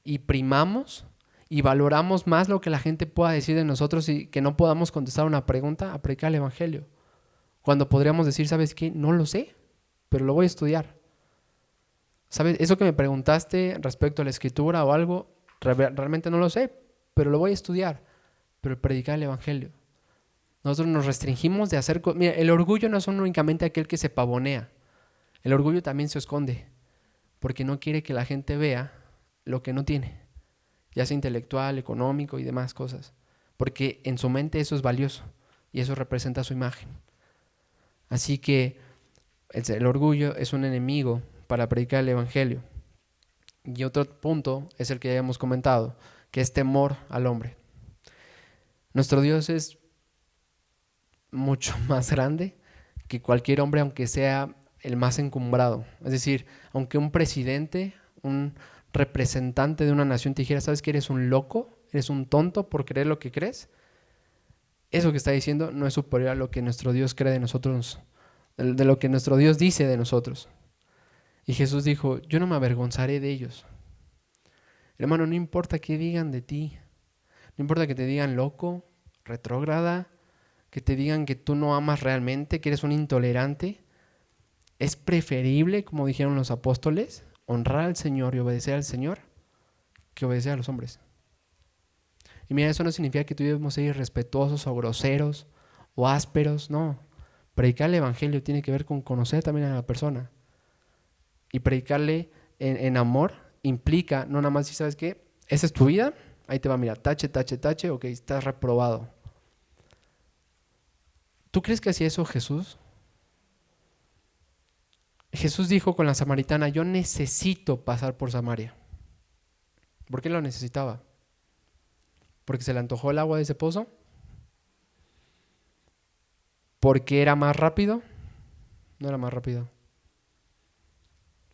Y primamos y valoramos más lo que la gente pueda decir de nosotros y que no podamos contestar una pregunta a predicar el evangelio. Cuando podríamos decir: ¿sabes qué? No lo sé, pero lo voy a estudiar. ¿Sabes? Eso que me preguntaste respecto a la escritura o algo, realmente no lo sé, pero lo voy a estudiar. Pero predicar el evangelio. Nosotros nos restringimos de hacer cosas. Mira, el orgullo no es únicamente aquel que se pavonea. El orgullo también se esconde, porque no quiere que la gente vea lo que no tiene, ya sea intelectual, económico y demás cosas, porque en su mente eso es valioso y eso representa su imagen. Así que El orgullo es un enemigo para predicar el evangelio. Y otro punto es el que ya hemos comentado, que es temor al hombre. Nuestro Dios es mucho más grande que cualquier hombre, aunque sea el más encumbrado. Es decir, aunque un presidente, un representante de una nación te dijera, ¿sabes que eres un loco? ¿Eres un tonto por creer lo que crees? Eso que está diciendo no es superior a lo que nuestro Dios cree de nosotros, de lo que nuestro Dios dice de nosotros. Y Jesús dijo, yo no me avergonzaré de ellos. Hermano, no importa qué digan de ti, no importa que te digan loco, retrógrada, que te digan que tú no amas realmente, que eres un intolerante. Es preferible, como dijeron los apóstoles, honrar al Señor y obedecer al Señor que obedecer a los hombres. Y mira, eso no significa que tú debemos ser irrespetuosos o groseros o ásperos, no. Predicar el evangelio tiene que ver con conocer también a la persona. Y predicarle en amor implica, no nada más si sabes qué, esa es tu vida, ahí te va, mira, tache, tache, tache, ok, estás reprobado. ¿Tú crees que hacía eso Jesús? Jesús dijo con la samaritana, yo necesito pasar por Samaria. ¿Por qué lo necesitaba? ¿Porque se le antojó el agua de ese pozo? ¿Porque era más rápido? No era más rápido.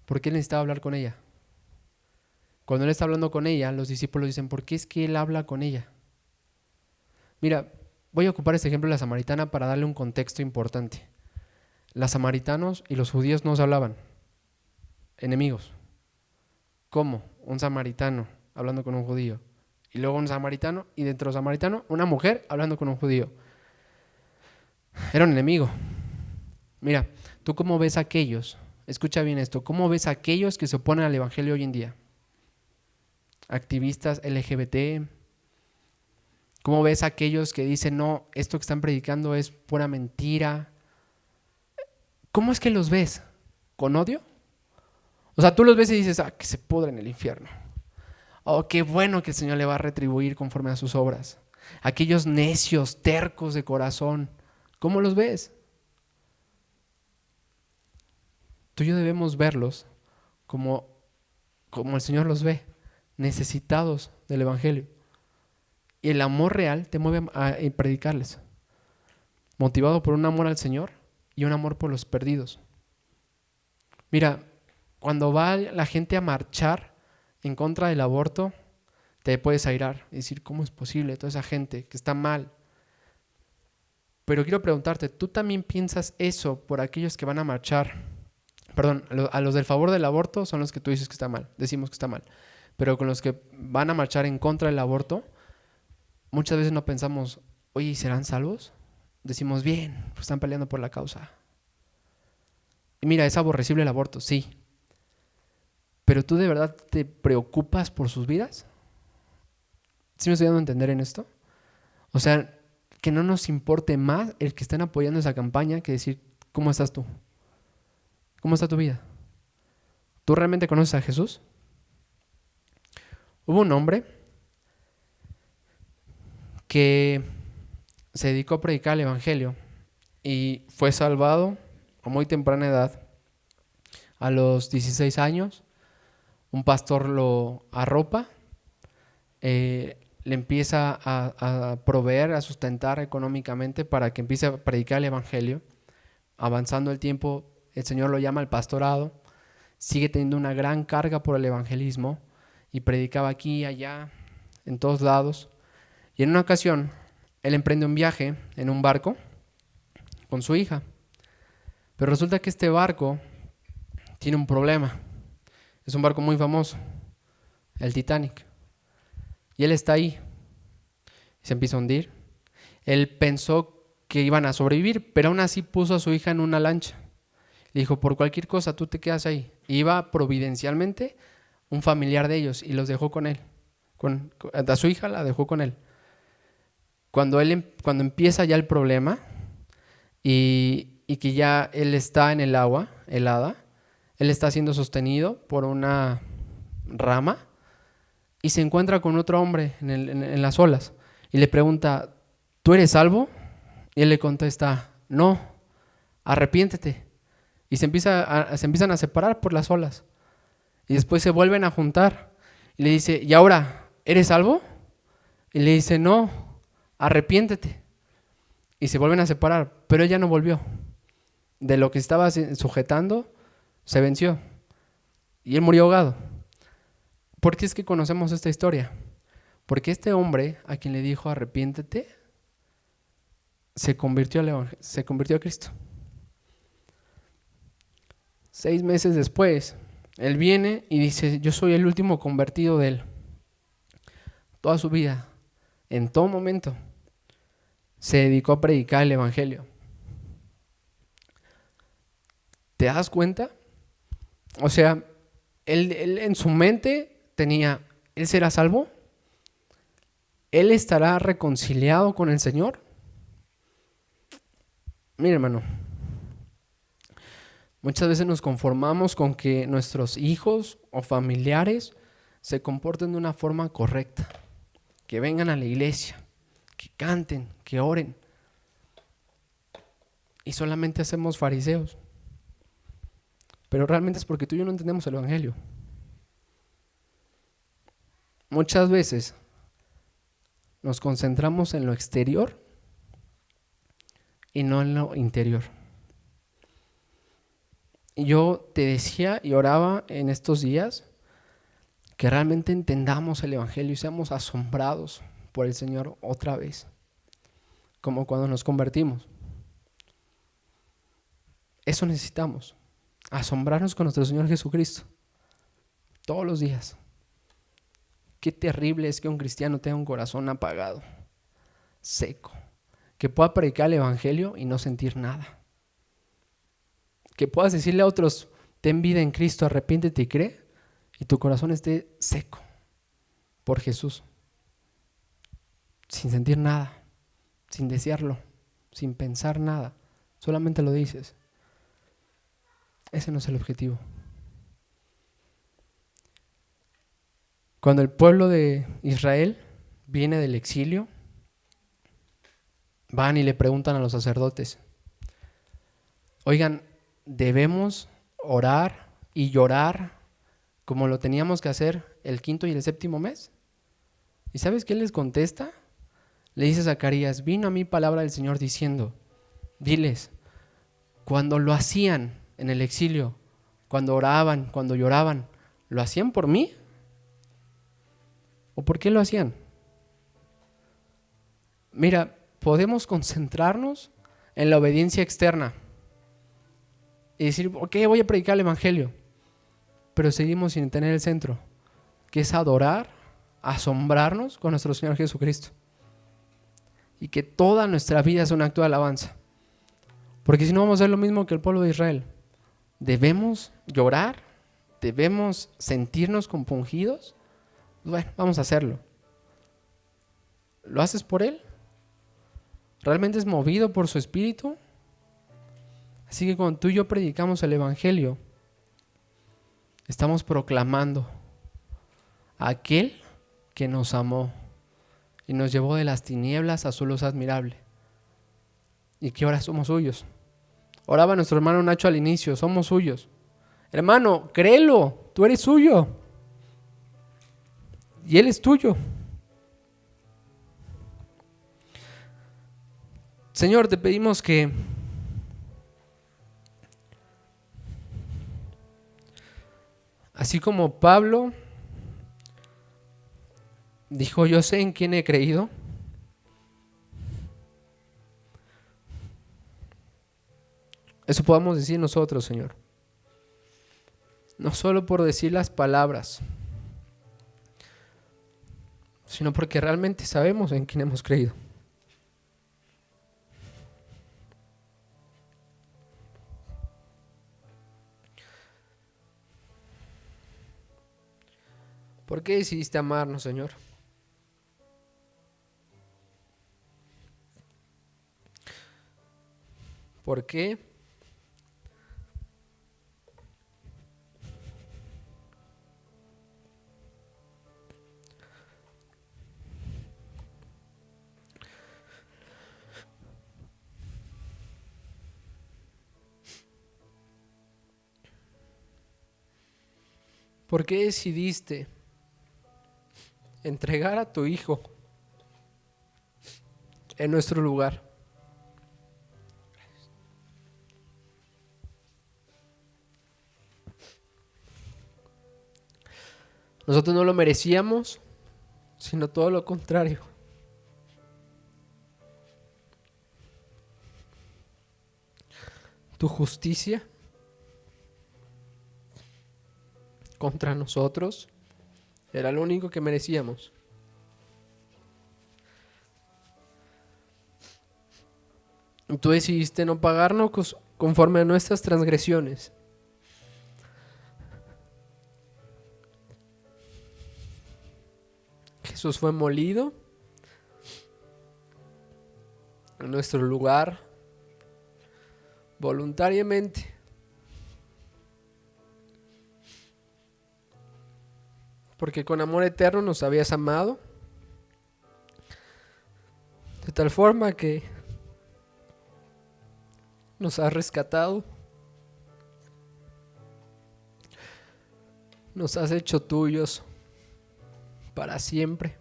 ¿Por qué necesitaba hablar con ella? Cuando él está hablando con ella, los discípulos dicen, ¿por qué es que él habla con ella? Mira, voy a ocupar este ejemplo de la samaritana para darle un contexto importante. Los samaritanos y los judíos no se hablaban, enemigos. ¿Cómo? Un samaritano hablando con un judío. Y luego un samaritano, y dentro del samaritano, una mujer hablando con un judío. Era un enemigo. Mira, ¿tú cómo ves a aquellos? Escucha bien esto. ¿Cómo ves a aquellos que se oponen al evangelio hoy en día? Activistas LGBT. ¿Cómo ves a aquellos que dicen, no, esto que están predicando es pura mentira? ¿Cómo es que los ves? ¿Con odio? O sea, tú los ves y dices, que se pudre en el infierno. Oh, qué bueno que el Señor le va a retribuir conforme a sus obras. Aquellos necios, tercos de corazón, ¿cómo los ves? Tú y yo debemos verlos como el Señor los ve, necesitados del evangelio. Y el amor real te mueve a predicarles, motivado por un amor al Señor y un amor por los perdidos. Mira, cuando va la gente a marchar en contra del aborto, te puedes airar y decir, ¿cómo es posible? Toda esa gente que está mal. Pero quiero preguntarte, ¿tú también piensas eso por aquellos que van a marchar? Perdón, a los del favor del aborto son los que tú dices que está mal, decimos que está mal. Pero con los que van a marchar en contra del aborto, muchas veces no pensamos, oye, ¿serán salvos? Decimos, bien, pues están peleando por la causa. Y mira, es aborrecible el aborto, sí. ¿Pero tú de verdad te preocupas por sus vidas? ¿Sí me estoy dando a entender en esto? O sea, que no nos importe más el que estén apoyando esa campaña que decir, ¿cómo estás tú? ¿Cómo está tu vida? ¿Tú realmente conoces a Jesús? Hubo un hombre que se dedicó a predicar el evangelio y fue salvado a muy temprana edad. A los 16 años, un pastor lo arropa, le empieza a proveer, a sustentar económicamente para que empiece a predicar el evangelio. Avanzando el tiempo, el Señor lo llama al pastorado, sigue teniendo una gran carga por el evangelismo y predicaba aquí y allá, en todos lados. Y en una ocasión, él emprende un viaje en un barco con su hija. Pero resulta que este barco tiene un problema. Es un barco muy famoso, el Titanic. Y él está ahí. Se empieza a hundir. Él pensó que iban a sobrevivir, pero aún así puso a su hija en una lancha. Le dijo, por cualquier cosa, tú te quedas ahí. Y iba providencialmente un familiar de ellos y los dejó con él. A su hija la dejó con él. Cuando empieza ya el problema y que ya él está en el agua helada, él está siendo sostenido por una rama y se encuentra con otro hombre en las olas y le pregunta, ¿tú eres salvo? Y él le contesta, no, arrepiéntete Y se empiezan a separar por las olas. Y después se vuelven a juntar. Y le dice, ¿y ahora eres salvo? Y le dice, no, arrepiéntete. Y se vuelven a separar, pero ella no volvió. De lo que estaba sujetando, se venció. Y él murió ahogado. ¿Por qué es que conocemos esta historia? Porque este hombre, a quien le dijo arrepiéntete, se convirtió a Cristo. 6 meses después, él viene y dice, yo soy el último convertido de él. Toda su vida, en todo momento, se dedicó a predicar el evangelio. ¿Te das cuenta? O sea, él en su mente tenía, ¿él será salvo? ¿Él estará reconciliado con el Señor? Mira, hermano, muchas veces nos conformamos con que nuestros hijos o familiares se comporten de una forma correcta, que vengan a la iglesia, que canten, que oren. Y solamente hacemos fariseos. Pero realmente es porque tú y yo no entendemos el evangelio. Muchas veces nos concentramos en lo exterior y no en lo interior. Y yo te decía y oraba en estos días que realmente entendamos el evangelio y seamos asombrados por el Señor otra vez, como cuando nos convertimos. Eso necesitamos, asombrarnos con nuestro Señor Jesucristo todos los días. Qué terrible es que un cristiano tenga un corazón apagado, seco, que pueda predicar el evangelio y no sentir nada. Que puedas decirle a otros, ten vida en Cristo, arrepiéntete y cree, y tu corazón esté seco por Jesús, sin sentir nada, sin desearlo, sin pensar nada, solamente lo dices. Ese no es el objetivo. Cuando el pueblo de Israel viene del exilio, van y le preguntan a los sacerdotes, oigan, ¿debemos orar y llorar como lo teníamos que hacer el 5º y el 7º mes? ¿Y sabes qué les contesta? Le dice Zacarías, vino a mí palabra del Señor diciendo, diles, cuando lo hacían en el exilio, cuando oraban, cuando lloraban, ¿lo hacían por mí? ¿O por qué lo hacían? Mira, podemos concentrarnos en la obediencia externa y decir, ok, voy a predicar el evangelio, pero seguimos sin tener el centro, que es adorar, asombrarnos con nuestro Señor Jesucristo. Y que toda nuestra vida es un acto de alabanza. Porque si no vamos a hacer lo mismo que el pueblo de Israel. Debemos llorar, debemos sentirnos compungidos. Bueno, vamos a hacerlo. ¿Lo haces por Él? ¿Realmente es movido por su espíritu? Así que cuando tú y yo predicamos el evangelio, estamos proclamando a aquel que nos amó y nos llevó de las tinieblas a su luz admirable, y que ahora somos suyos. Oraba nuestro hermano Nacho al inicio, somos suyos. Hermano, créelo, tú eres suyo y Él es tuyo. Señor, te pedimos que así como Pablo dijo, yo sé en quién he creído, eso podamos decir nosotros, Señor. No solo por decir las palabras, sino porque realmente sabemos en quién hemos creído. ¿Por qué decidiste amarnos, Señor? ¿Por qué? ¿Por qué decidiste entregar a tu Hijo en nuestro lugar? Nosotros no lo merecíamos, sino todo lo contrario. Tu justicia contra nosotros era lo único que merecíamos. Tú decidiste no pagarnos conforme a nuestras transgresiones. Jesús fue molido en nuestro lugar voluntariamente. Porque con amor eterno nos habías amado, de tal forma que nos has rescatado, nos has hecho tuyos para siempre.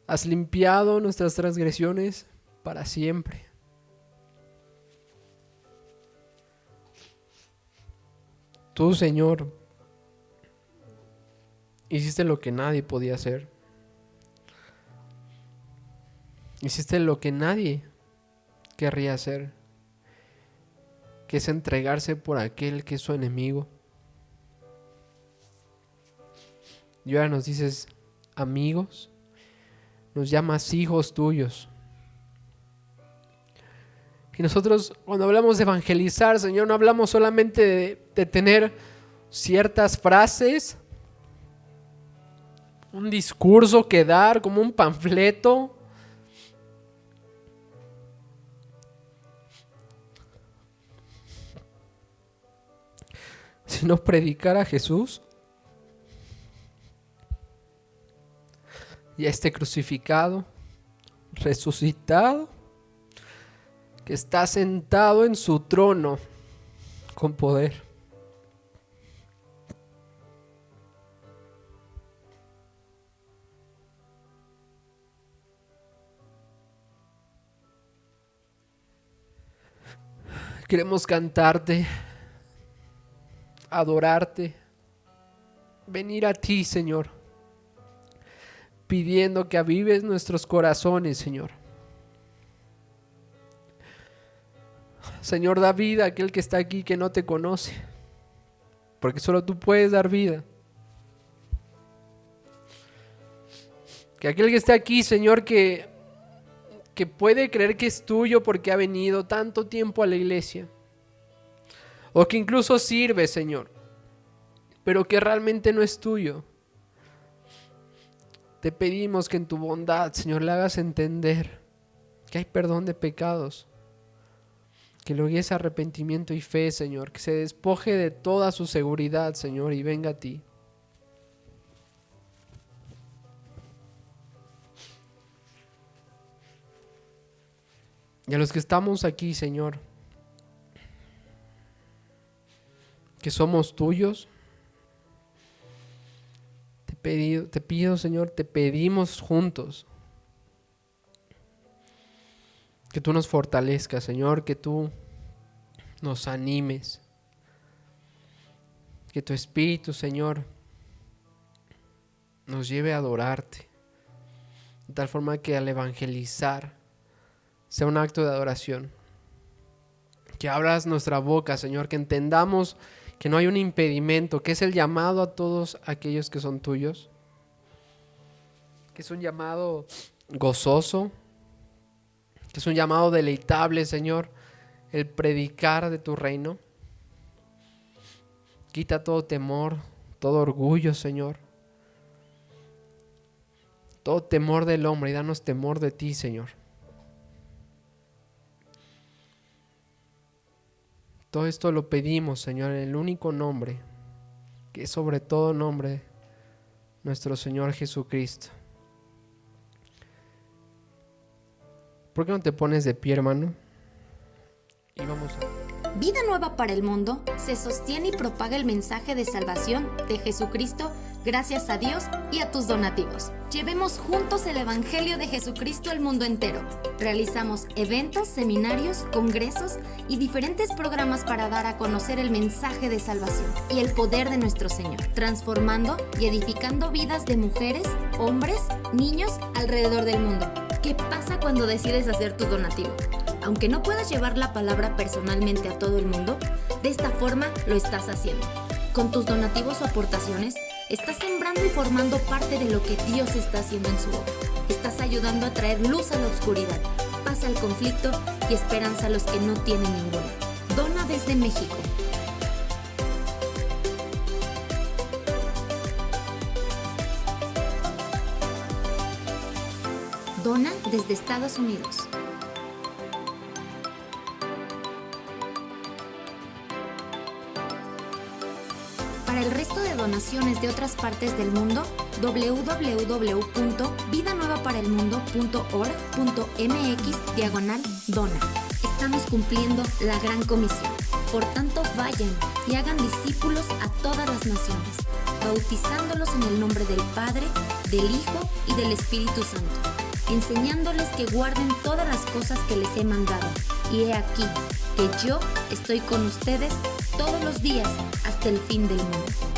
Has limpiado nuestras transgresiones para siempre. Tú, Señor, hiciste lo que nadie podía hacer. Hiciste lo que nadie querría hacer, que es entregarse por aquel que es su enemigo. Y ahora nos dices amigos, nos llamas hijos tuyos. Y nosotros cuando hablamos de evangelizar, Señor, no hablamos solamente de tener ciertas frases, un discurso que dar, como un panfleto. Sino predicar a Jesús y a este crucificado, resucitado, que está sentado en su trono con poder. Queremos cantarte, adorarte, venir a ti, Señor, pidiendo que avives nuestros corazones, Señor. Señor, da vida a aquel que está aquí que no te conoce, porque solo tú puedes dar vida. Que aquel que está aquí, Señor, que puede creer que es tuyo porque ha venido tanto tiempo a la iglesia, o que incluso sirve, Señor, pero que realmente no es tuyo. Te pedimos que en tu bondad, Señor, le hagas entender que hay perdón de pecados, que lo guíes a arrepentimiento y fe, Señor, que se despoje de toda su seguridad, Señor, y venga a ti. Y a los que estamos aquí, Señor, que somos tuyos, te pido, Señor, te pedimos juntos que tú nos fortalezcas, Señor, que tú nos animes, que tu Espíritu, Señor, nos lleve a adorarte, de tal forma que al evangelizar sea un acto de adoración. Que abras nuestra boca, Señor, que entendamos que no hay un impedimento, que es el llamado a todos aquellos que son tuyos, que es un llamado gozoso, que es un llamado deleitable, Señor, el predicar de tu reino. Quita todo temor, todo orgullo, Señor, todo temor del hombre y danos temor de ti, Señor. Todo esto lo pedimos, Señor, en el único nombre, que es sobre todo nombre, nuestro Señor Jesucristo. ¿Por qué no te pones de pie, hermano? Y vamos a Vida Nueva para el Mundo se sostiene y propaga el mensaje de salvación de Jesucristo gracias a Dios y a tus donativos. Llevemos juntos el Evangelio de Jesucristo al mundo entero. Realizamos eventos, seminarios, congresos y diferentes programas para dar a conocer el mensaje de salvación y el poder de nuestro Señor, transformando y edificando vidas de mujeres, hombres, niños alrededor del mundo. ¿Qué pasa cuando decides hacer tu donativo? Aunque no puedas llevar la palabra personalmente a todo el mundo, de esta forma lo estás haciendo. Con tus donativos o aportaciones, estás sembrando y formando parte de lo que Dios está haciendo en su obra. Estás ayudando a traer luz a la oscuridad, paz al conflicto y esperanza a los que no tienen ninguna. Dona desde México. Dona desde Estados Unidos. Para el resto de donaciones de otras partes del mundo, www.vidanuevaparelmundo.org.mx/dona. Estamos cumpliendo la gran comisión. Por tanto, vayan y hagan discípulos a todas las naciones, bautizándolos en el nombre del Padre, del Hijo y del Espíritu Santo, enseñándoles que guarden todas las cosas que les he mandado. Y he aquí que yo estoy con ustedes todos los días hasta el fin del mundo.